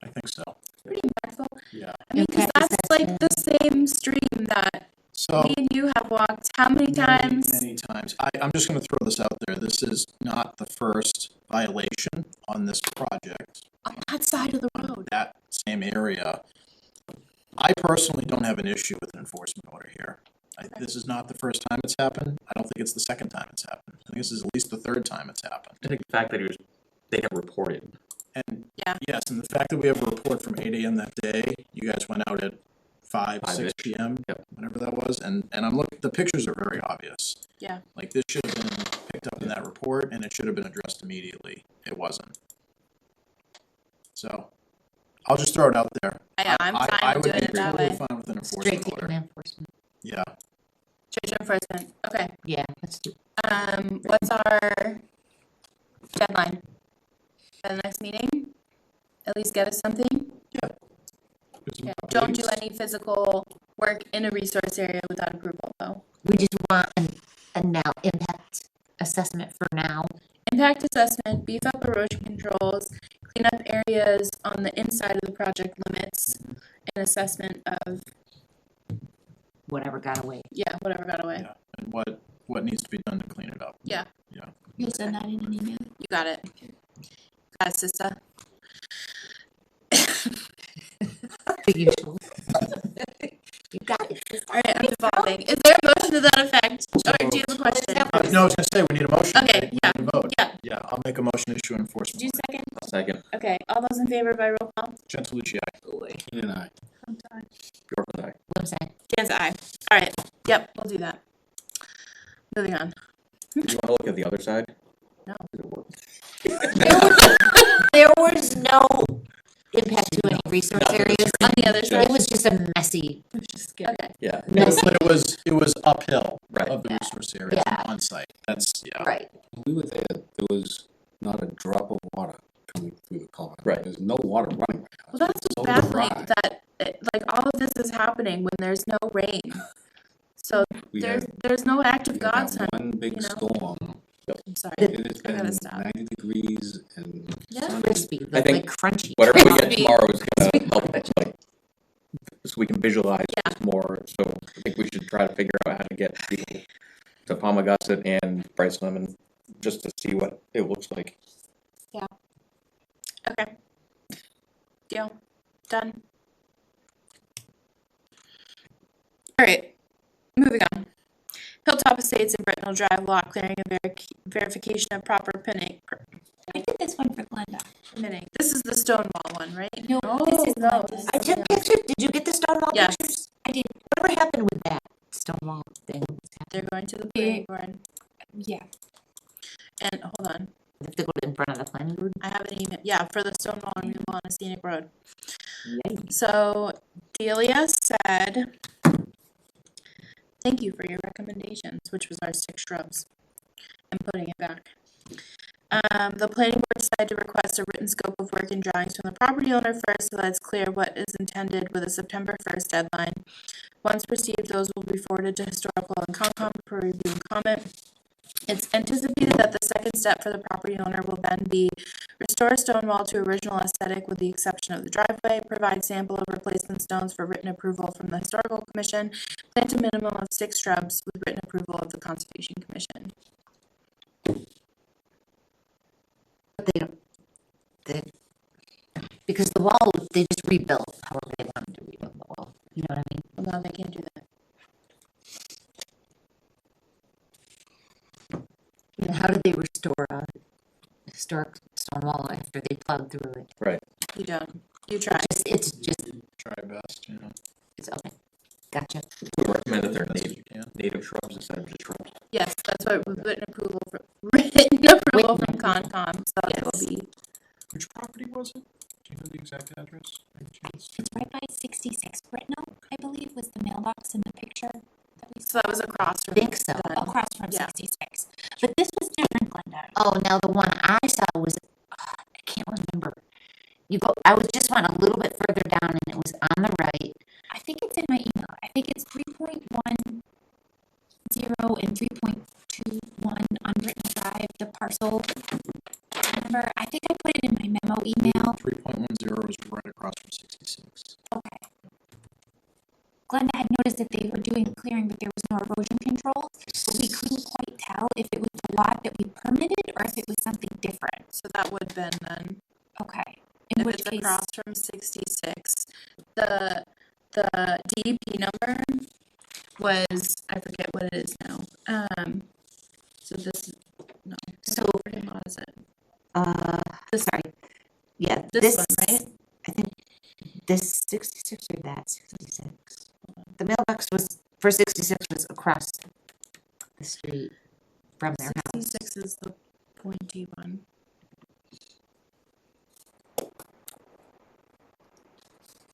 I think so. Pretty impactful. Yeah. I mean, 'cause that's like the same stream that So me and you have walked how many times? Many times. I'm just gonna throw this out there. This is not the first violation on this project, On that side of the road. that same area, I personally don't have an issue with an enforcement order here. This is not the first time it's happened. I don't think it's the second time it's happened. I think this is at least the third time it's happened. I think the fact that they have reported. And Yeah. yes, and the fact that we have a report from 8 a.m. that day, you guys went out at 6 5-ish. p.m., Yep. whenever that was, and I'm looking, the pictures are very obvious. Yeah. Like, this should have been picked up in that report, and it should have been addressed immediately. It wasn't. So, I'll just throw it out there. I'm I fine with would doing be it that totally way. fine with an Straight enforcement to order. enforcement. Yeah. Straight to enforcement, okay. Yeah, let's do. What's our deadline? By the next meeting? At least get us something? Okay. Don't do any physical work in a resource area without approval, though. We just want a now impact assessment for now. Impact assessment, beef up erosion controls, clean up areas on the inside of the project limits, and assessment of, Whatever got away. whatever got away. Yeah. And what needs to be done to clean it up. Yeah. Yeah. You'll send that in an email. You got it. Got it, sister. The usual. You got it. All right, I'm devolving. Is there a motion to that effect? Or do you have a question? No, I was gonna say, we need a motion. Okay, right? We yeah, need a vote. yeah. Yeah, I'll make a motion to issue an enforcement Do you order. second? Second. Okay, all those in favor by roll call? Gentilucci, aye. Keen and I. York was aye. Website. Dan's aye. All right, yep, we'll do that. Moving on. Do you wanna look at the other side? No. There was no impact to any resource areas. On the other side? It was just a messy. Which is scary. Okay, Yeah. Messy. But it was uphill Right. of the resource area Yeah. on site. That's, yeah. Right. We were there, there was not a drop of water coming through the culvert. Right. There's no water running right now. well, that's It's just so baffling dry. that, like, all of this is happening when there's no rain. So We there's no act of we had God's that hand. one big you know? storm. I'm sorry. It has I gotta been stop. 90 degrees and Yeah. sunny. Crispy, I think like crunchy. Whatever we get Crispy. tomorrow is gonna help us, like, so we can visualize this more, so I think we should try to figure out how to get people to Pommogussett and Brice Lemon, just to see what it looks like. Okay. Deal. Done. All right, moving on. Hilltop Estates and Brintnal Drive lot clearing and verification of proper pinning. I did this one for Glenda. Pinning. This is the Stonewall one, right? No, this is no. Glenda's. I took pictures. Did you get the Stonewall Yes. pictures? I did, Whatever happened with that Stonewall thing? They're going to the planning board. yeah. And hold on, We have to go in front of the planning board? I have an email. Yeah, for the Stonewall removal on a scenic road. Yay. So Delia said, thank you for your recommendations, which was our 6 shrubs. I'm putting it back. The planning board decided to request a written scope of work and drawings from the property owner first so that it's clear what is intended with a September 1st deadline. Once received, those will be forwarded to historical and Concom for review and comment. It's anticipated that the second step for the property owner will then be restore Stonewall to original aesthetic with the exception of the driveway, provide sample of replacement stones for written approval from the Historical Commission, plant a minimum of 6 shrubs with written approval of the Conservation Commission. But they don't, because the wall, they just rebuilt however they wanted to rebuild the wall. You know what I mean? Well, no, they can't do that. And how did they restore a historic stone wall after they plowed through it? Right. You don't. You try. It's just, Try best, you know. it's okay. Gotcha. We recommend that they're Best you can. native shrubs instead of just shrubs. Yes, that's what with written approval from Concom, so it will be. Which property was it? Do you know the exact address? by chance? It's right by 66 Brintnal, I believe, was the mailbox in the picture that we So saw. that was across from. I think so. Across from Yeah. 66. But this was different, Glenda. Oh, now the one I saw was, I can't remember. I was just went a little bit further down and it was on the right. I think it's in my email. I think it's 3.10 and 3.21 on Brittnal Drive, the parcel number. I think I put it in my memo email. 3.10 is right across from 66. Okay. Glenda had noticed that they were doing clearing, but there was no erosion control, but we couldn't quite tell if it was the lot that we permitted or if it was something different. So that would have been then, Okay. In if which it's case, across from 66, the DEP number was, I forget what it is now. So this, no, So, what lot is it? sorry. Yeah, This one, right? I think this 66 or that 66. The mailbox was, for 66 was across the street from their house. 66 is the pointy one.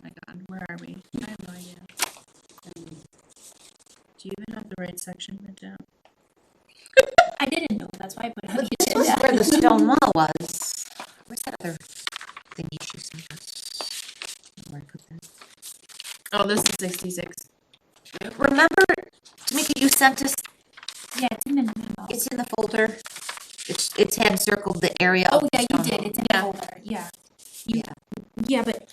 My God, where are we? I have no idea. Do you even have the right section written down? I didn't know, that's why I put it on the This was agenda. where the stone wall was. Where's that other thing she sent us? Where I put that? Oh, this is 66. Remember, Tamika, you sent us, Yeah, it's in the memo. it's in the folder. It's had circled the area Oh, of the yeah, you stone did, wall. it's in the folder, yeah. You, yeah, but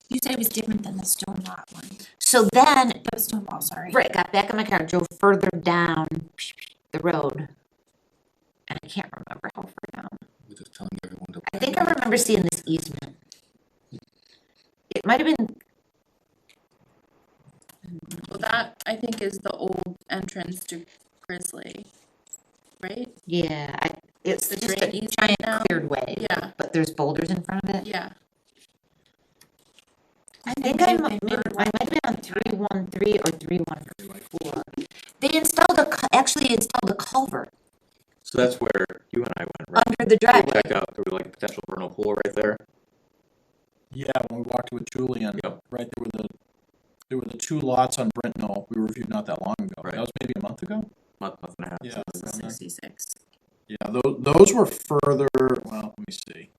you said it was different than the stone lot one. So then, The stone wall, sorry. right, got back in my car, drove further down the road. And I can't remember how far down. We're just telling everyone to. I think I remember seeing this easement. It might have been, Well, that, I think, is the old entrance to Grizzly, right? yeah, it's The just drain a easement giant now? cleared way. Yeah. But there's boulders in front of it. Yeah. I think I might have been on 313 or 314. They actually installed a culvert So that's where you and I went, right? under the We driveway. check out, there was like a potential vernal pool right there. Yeah, when we walked with Julian, Yep. right, there were the two lots on Brintnal we reviewed not that long ago. Right. That was maybe a month ago? Month and a half. Yeah. This is around there. 66. Yeah, those were further, well, let me see.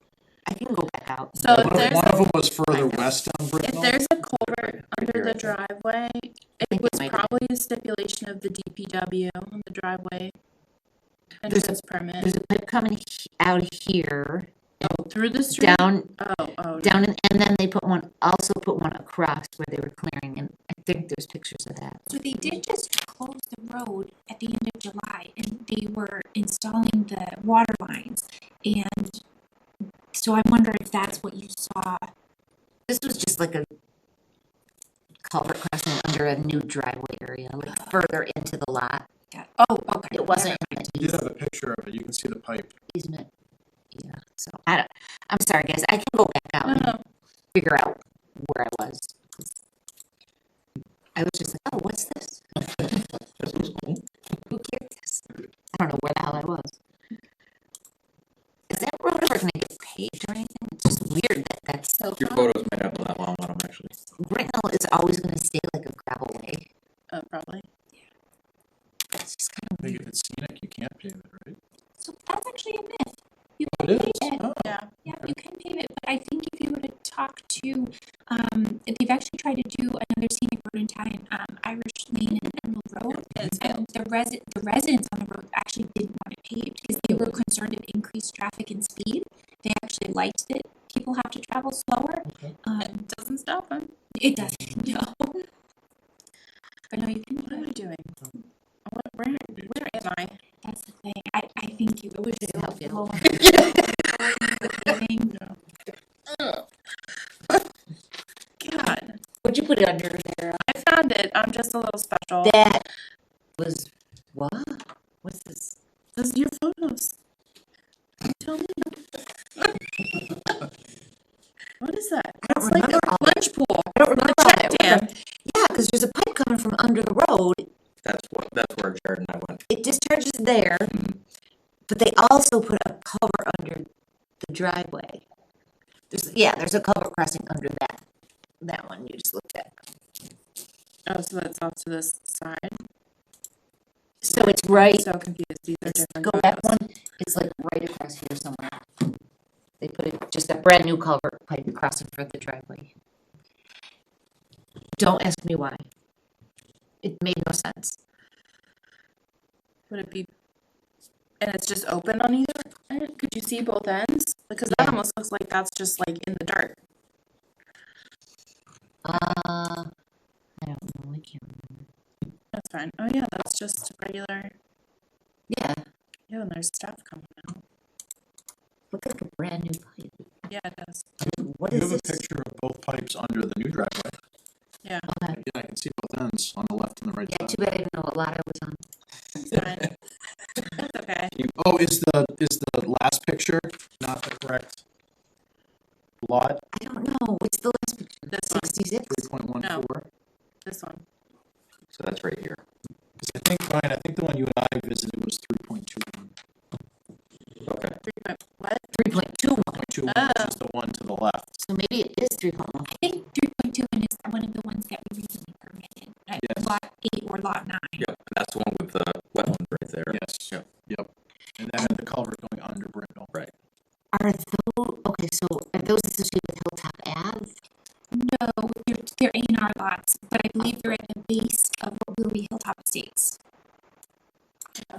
I can go back out. So if One there's of them was further west on if Brintnal. there's a culvert under here, I the think. driveway, think it it was might be. probably a stipulation of the DPW on the driveway entrance permit. There's a pipe coming out here, Oh, through the street? down, Oh, down, and then they also put one across where they were clearing, and I think there's pictures of that. So they did just close the road at the end of July and they were installing the water lines. And so I wonder if that's what you saw. This was just like a culvert crossing under a new driveway area, like further into the lot. Oh, okay. It wasn't in You the did have a picture of it, you can see the pipe. easement. Yeah, so I'm sorry, guys, I can go back out No. and figure out where I was. I was just like, oh, what's this? Who cared this? I don't know where the hell I was. Is that road ever gonna get paved or anything? It's just weird that that's so. Your photos might have that long on them, actually. Brintnal is always gonna stay like a gravel way. probably. It's just kind of I think if it's scenic, you can't pave it, right? So that's actually a myth. You It can is? pave it. Oh. Yeah. Yeah, you can pave it, but I think if you were to talk to, they've actually tried to do another scenic road in town, Irish Lane and Emerald Road. And the residents on the road actually didn't want it paved because they were concerned of increased traffic and speed. They actually liked that people have to travel slower. It doesn't stop them. It doesn't, no. But no, you can. What am I doing? Where am I? That's the thing. I think you would can help you. lower. God, What'd you put it under there? I found it. I'm just a little special. That was what? What's this? Those are your photos. Tell me. What is that? I don't It's like remember a all plunge pool. I don't remember all check that. dam. Yeah, because there's a pipe coming from under the road. That's where Jared and I went. It discharges there, but they also put a culvert under the driveway. There's a culvert crossing under that one you just looked at. Oh, so that's off to this side. So it's right. I'm so confused. These are different. Go back photos. one. It's like right across here somewhere. They put just a brand new culvert pipe crossing for the driveway. Don't ask me why. It made no sense. Would it be? And it's just open on either end? Could you see both ends? Because that almost looks like that's just like in the dark. I don't know. I can't remember. That's fine. Oh yeah, that's just regular. Yeah. Ew, and there's stuff coming out. Look like a brand new pipe. Yeah, it does. What You is have a this? picture of both pipes under the new driveway. Yeah. Okay. Yeah, I can see both ends on the left and the right Yeah, side. too bad I didn't know what lot I was on. It's fine. It's okay. Oh, is the last picture not the correct lot? I don't know. What's the last picture? This one. 66? 3.14? This one. So that's right here. Because I think, Brian, I think the one you and I visited was 3.21. Okay. 3.21. 2.21, which is the one to the left. So maybe it is 3.1. I think 3.2 is one of the ones that we recently permitted, at Yes. lot 8 or lot 9. Yep, that's the one with the wetland right there. Yes. Yep. Yep. And that had the culvert going under Brintnal. Right. Are those, okay, so are those associated with Hilltop Ave? No, they're A&R lots, but I believe they're at the base of what will be Hilltop Estates.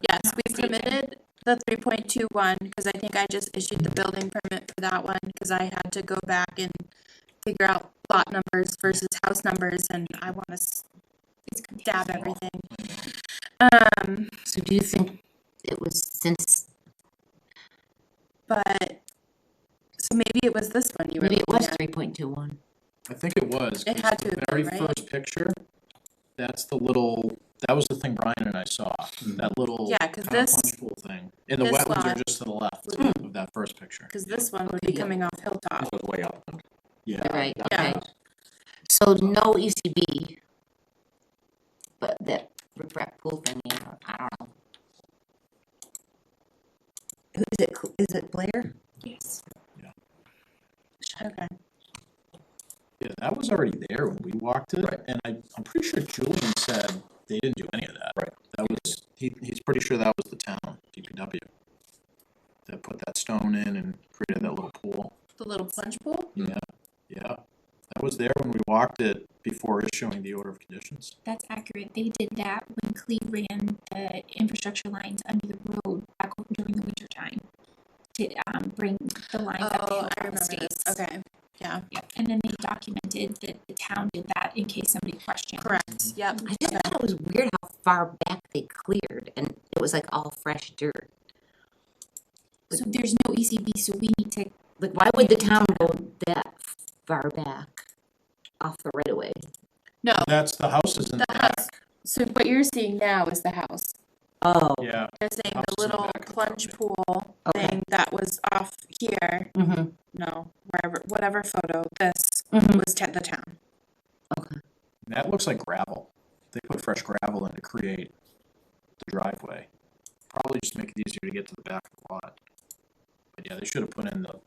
Yes, Not we mistaken. permitted the 3.21 because I think I just issued the building permit for that one because I had to go back and figure out lot numbers versus house numbers, and I want to stab everything. So do you think it was since, But so maybe it was this one you were maybe it looking was at. 3.21? I think it was. It 'cause had to the have very been, right? first picture, that's the little, that was the thing Brian and I saw. That little Yeah, 'cause kinda this- punch bowl thing. And the this wetlands are lot just to the left of that first picture. Because this one would Okay, be yeah. coming off Hilltop. This was way up. Yeah. Right, Yeah. okay. So no ECB, but that riprap pool thing, I don't know. Who is it Blair? Yes. Okay. Yeah, that was already there when we walked it, Right. and I'm pretty sure Julian said they didn't do any of that. Right. That was, he's pretty sure that was the town, DPW, that put that stone in and created that little pool. The little plunge pool? Yeah, yeah. That was there when we walked it before issuing the order of conditions. That's accurate. They did that when Cleve ran the infrastructure lines under the road back during the winter time to bring the lines up to Oh, Hilltop I remember this. Estates. Okay. Yeah. Yep. And then they documented that the town did that in case somebody questioned. Correct. Yep. I just thought it was weird how far back they cleared, and it was like all fresh dirt. So there's no ECB, so we need to. Like, why would the town go that far back off the right of way? No, That's, the houses in the the house. back. So what you're seeing now is the house. Oh. Yeah, They're saying House the is in the little back of the plunge property. pool Okay. thing that was off here. Mm-hmm. No, wherever, whatever photo. This Mhm. was the town. Okay. that looks like gravel. They put fresh gravel in to create the driveway. Probably just make it easier to get to the back of the lot. But yeah, they should have put in the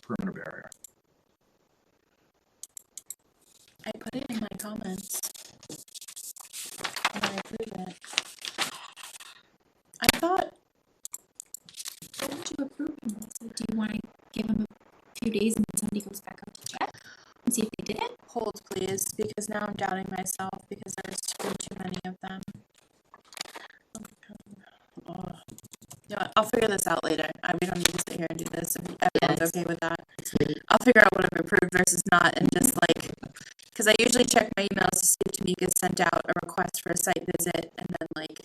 perimeter barrier. I put it in my comments. And I approved it. I thought, What would you approve, Melissa? Do you want to give them a few days and then somebody goes back up to check and see if they did it? hold please, because now I'm doubting myself because there's been too many of them. Oh. You know what, I'll figure this out later. We don't need to sit here and do this if everyone's Yes. okay with that. I'll figure out what I've approved versus not and just like, because I usually check my emails to see if Tamika sent out a request for a site visit and then like,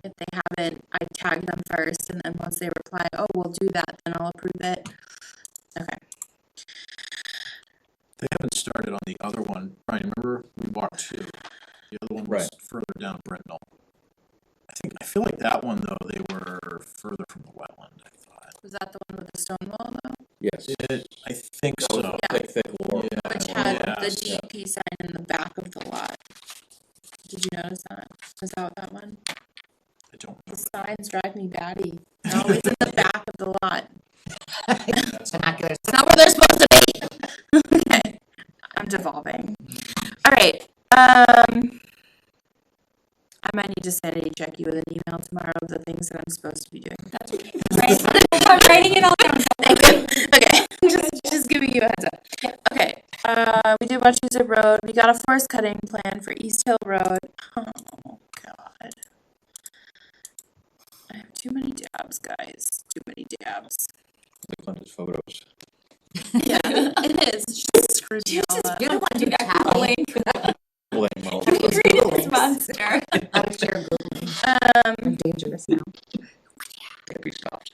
if they haven't, I tag them first and then once they reply, oh, we'll do that, then I'll approve it. Okay. They haven't started on the other one. Brian, remember we walked to, the other one was Right. further down Brintnal. I feel like that one though, they were further from the wetland, I thought. Was that the one with the stone wall though? Yes. I think so. Yeah. Thick wall. Yeah. Which had Yeah. the DP sign in the back of the lot. Did you notice that? Was that that one? I don't The know. signs drive me batty. They're always in the back of the lot. Binoculars. It's not where they're supposed to be. Okay. I'm devolving. All right. I might need to sanity check you with an email tomorrow of the things that I'm supposed to be doing. That's okay. I'm writing it all down. Thank you. Okay. Just giving you a heads up. Okay. We did Wachusett Road. We got a forest cutting plan for East Hill Road. Oh God. I have too many tabs, guys. Too many tabs. Like his photos. Yeah, it is. It's just screwed me all up. You don't want to do that. Blame well. You created this monster. I'm sure Googling. I'm dangerous now. Can't be stopped.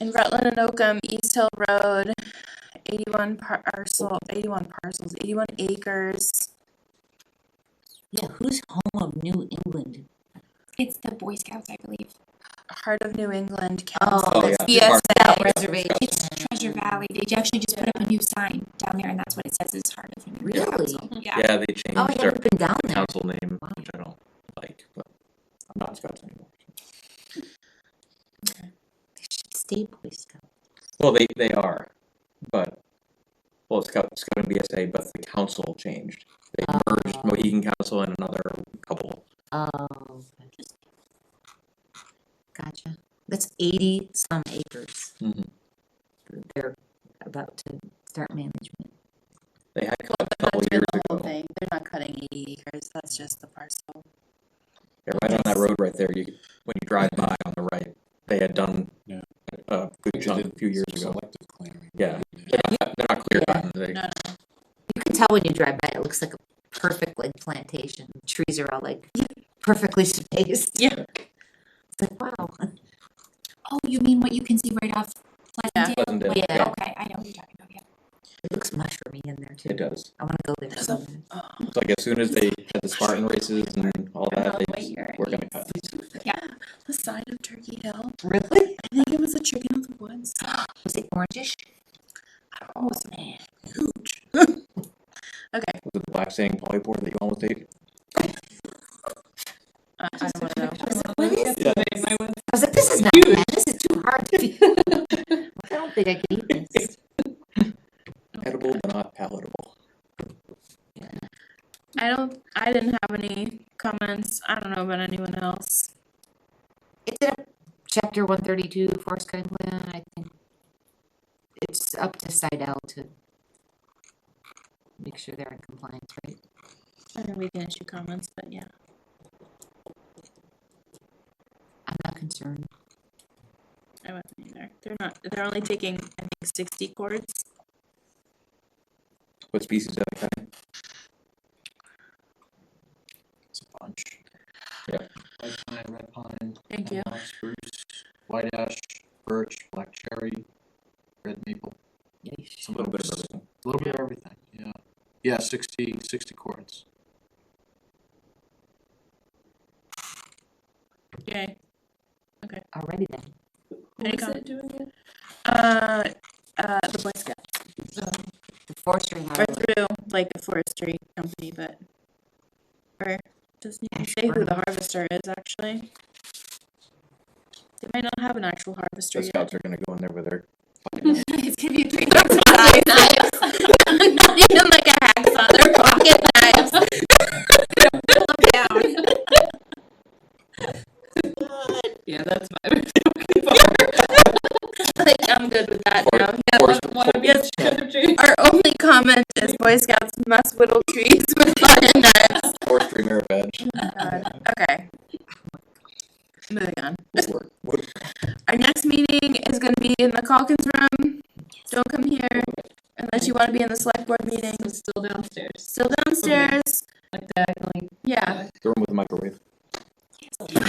In Rutland and Oakham, East Hill Road, 81 parcels, 81 acres. Yeah, who's home of New England? It's the Boy Scouts, I believe. Heart of New England Oh, Council. yeah. BSA. Reservation. It's Treasure Valley. They actually just put up a new sign down there, and that's what it says is Heart of New England Really? Council. Yeah. Yeah, they changed Oh, I their haven't been down there. council name, which I don't like, but I'm not Scouts anymore. They should stay Boy Scout. Well, they are, but, well, Scout and BSA, but the council changed. They merged Mohegan Council and another couple. Oh, gotcha. That's 80 some acres. Mhm. They're about to start management. They had cut a They're couple not doing years the whole ago. thing. They're not cutting 80 acres. That's just the parcel. Yeah, right on that road right there, when you drive by on the right, they had done Yeah. a good chunk a few years ago. Selective clearing. Yeah, they're not clear cutting. They, No, no. You can tell when you drive by, it looks like a perfect like plantation. Trees are all like perfectly spaced. Yeah. It's like, wow. Oh, you mean what you can see right off Pleasant Dale? Pleasant Dale, Like, yeah. Okay, I know what you're talking about, yeah. It looks mushroomy in there too. it does. I want to go there sometime. It's like as soon as they had the Spartan races and all that, they Wait, just you're were gonna cut. the side of Turkey Hill. Really? I think it was a chicken of the woods. Was it orangish? Oh, man. Huge. Okay. Was it the black saying polypore that you almost ate? I don't want to know. What is Yeah. I was like, this is not bad. This is too hard to do. I don't think I can eat this. Edible but not palatable. I didn't have any comments. I don't know about anyone else. It's in chapter 132 forest cutting plan. I think it's up to Sidel to make sure they're in compliance, right? I think we can issue comments, but yeah. I'm not concerned. I wasn't either. They're only taking, I think, 60 cords. What species are they cutting? It's a bunch. Yeah. White pine, red pine. Thank you. hemlock, spruce, white ash, birch, black cherry, red maple. A little bit of everything. A little bit of everything, yeah. Yeah, 60 cords. Yay. Okay. Alrighty then. Any What is com- it doing it? The Boy Scouts. The forestry Or highway. through like a forestry company, but or doesn't even say who the harvester is actually. They might not have an actual harvester The yet. scouts are gonna go in there with their. It's gonna be a 3 Not even like a hacksaw, they're pocket knives. pull them down. Yeah, that's my. Like, I'm good with that now. One of Yes. each kind of tree. Our only comment is Boy Scouts must whittle trees with pocket knives. Forestry merit badge. God. Okay. Moving on. What? Our next meeting is going to be in the Calkins room. Don't come here unless you want to be in the select board meeting. It's still downstairs, Still downstairs. like diagonally. Yeah. The room with the microwave. We'll show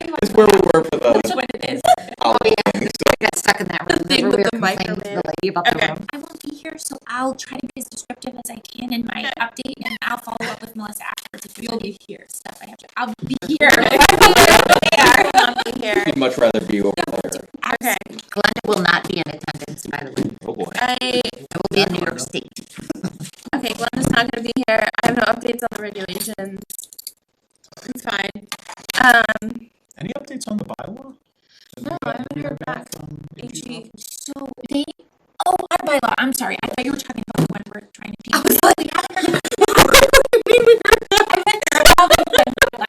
you It's where we were for the. which one it is. Oh yeah, I got stuck in that room. The thing Remember we with were the complaining to the microwave. lady about the Okay. room? I won't be here, so I'll try to be as descriptive as I can in my update, and I'll follow up with Melissa afterwards. If you'll be here, stuff I have to. I'll be here. I'll be here. I'd much rather be over there. Okay. Glenda will not be in attendance, by the way. Oh boy. I will be in New York State. Okay, Glenda's not going to be here. I have no updates on the regulations. It's fine. Any updates on the bylaw? No, I haven't heard back. HE. So they. Oh, our bylaw. I'm sorry. I thought you were talking about the one we're trying to change.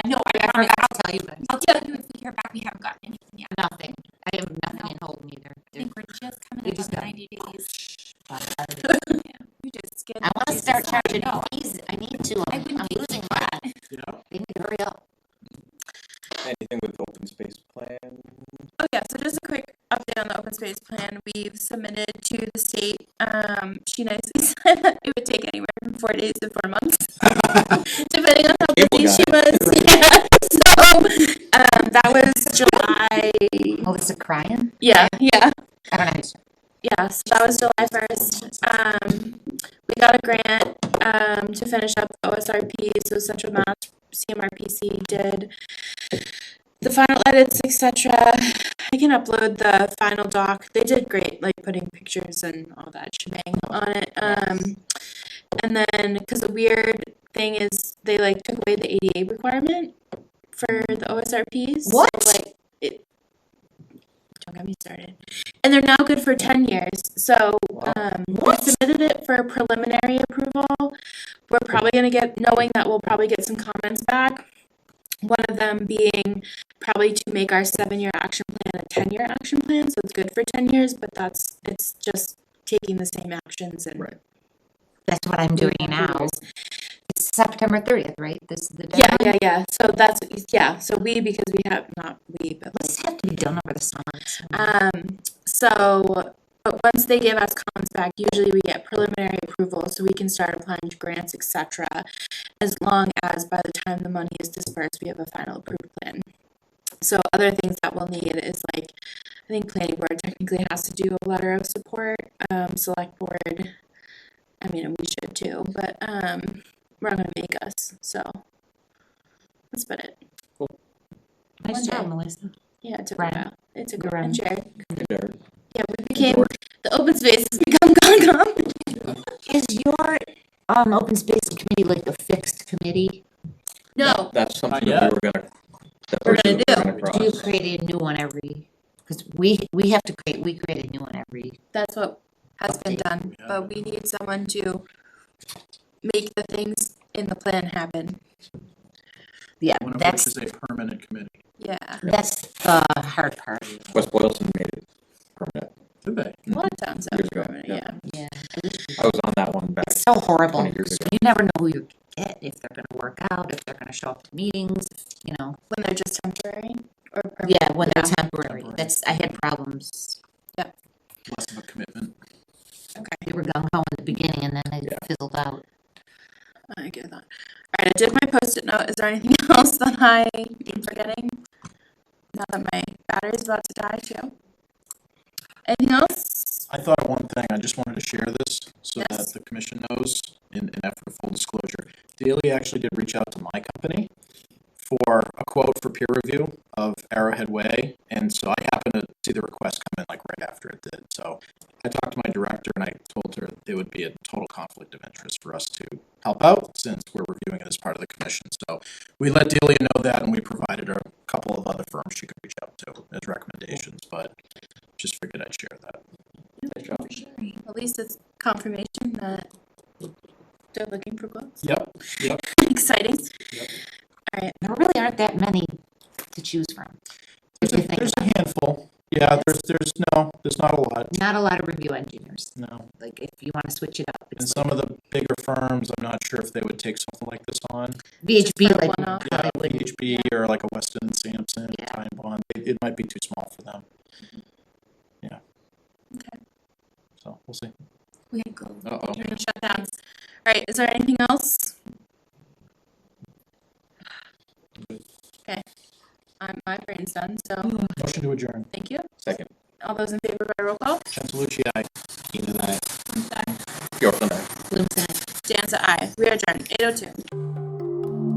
No, I promise. I'll tell you, but I'll tell you if we hear back. We haven't gotten anything yet. nothing. I have nothing in hold either. I think we're just coming We up just on got- 90 days. I We just get. want to start charging No. fees. I need to. I I'm wouldn't be losing that. money. Yeah. They need to hurry up. Anything with open space plan? Oh yeah, so just a quick update on the open space plan. We've submitted to the state. She nicely said that it would take anywhere from 4 days to 4 months, depending on how busy she was. Yeah. So That was July, Melissa crying? yeah. I don't know. Yeah, so that was July 1st. We got a grant to finish up the OSRP, so Central Mass CMRPC did the final edits, etc. I can upload the final doc. They did great, like putting pictures and all that shebang on it. And then, because the weird thing is, they like took away the ADA requirement for the OSRPs. What? So, like, don't get me started. And they're now good for 10 years. So we submitted it for preliminary approval. We're probably going to get, knowing that we'll probably get some comments back. One of them being probably to make our 7-year action plan a 10-year action plan. So it's good for 10 years, but it's just taking the same actions. And Right. That's what I'm doing now. It's September 30th, right? This is the deadline? Yeah. So that's, so because we have, not we, but This have to be done over the summer. but once they give us comments back, usually we get preliminary approval so we can start applying to grants, etc. As long as by the time the money is dispersed, we have a final approved plan. So other things that we'll need is like, I think planning board technically has to do a letter of support, select board, I mean, we should too, but we're not gonna make us, so that's about it. Nice job, Melissa. Yeah, it took a Right. while. It took a Right. while. Jared. Jared. Yeah, we became, the open space has become Concom. Is your open space committee like a fixed committee? No, That's something Not that we were gonna. that We're bridge gonna we're do. Do you cross. create a new one every? Because we have to create. We create a new one every. that's what has been done, but we need someone to make the things in the plan happen. Yeah, One of which that's is a permanent committee. Yeah, that's the hard part. West Boylston made it permanent Did they? a lot of towns have Years ago, permanent, yeah. yeah. Yeah, I was on that one back. it's so horrible. 20 years ago. You never know who you get, if they're going to work out, if they're going to show up to meetings. You know. When they're just temporary or permanent. Yeah, when they're Yeah. temporary. That's I had problems. Less of a commitment. They were gung ho in the beginning, and then it fizzled out. I get that. Alright, I did my post-it note. Is there anything else that I am forgetting? Now that my battery's about to die too. Anything else? I thought of one thing. I just wanted to share this so Yes. that the commission knows in effort of full disclosure. Daly actually did reach out to my company for a quote for peer review of Arrowhead Way. And so I happened to see the request come in like right after it did. So I talked to my director and I told her it would be a total conflict of interest for us to help out since we're reviewing it as part of the commission. So we let Delia know that and we provided her a couple of other firms she could reach out to as recommendations, but just figured I'd share that. At least it's confirmation that they're looking for quotes. Yep. Exciting. There really aren't that many to choose from. If you think There's a about it. handful. Yeah, there's not a lot. Not a lot of review engineers. No. Like if you want to switch it up, And it's some of the bigger firms, I'm not sure if they would take something like this on. VHB for a like one-off. probably Yeah, wouldn't. PHB or like a Weston and Sampson, Yeah. Time Bond. It might be too small for them. Yeah. Okay. So we'll see. We had go Uh-oh. during shutdowns. Alright, is there anything else? Okay. My brain's done, so Motion to adjourn. thank you. Second. All those in favor by roll call? Chancelucci, aye. Keenan and I. Bjorklund, aye. Bloom said. Jansa, aye. We are adjourned, 8:02.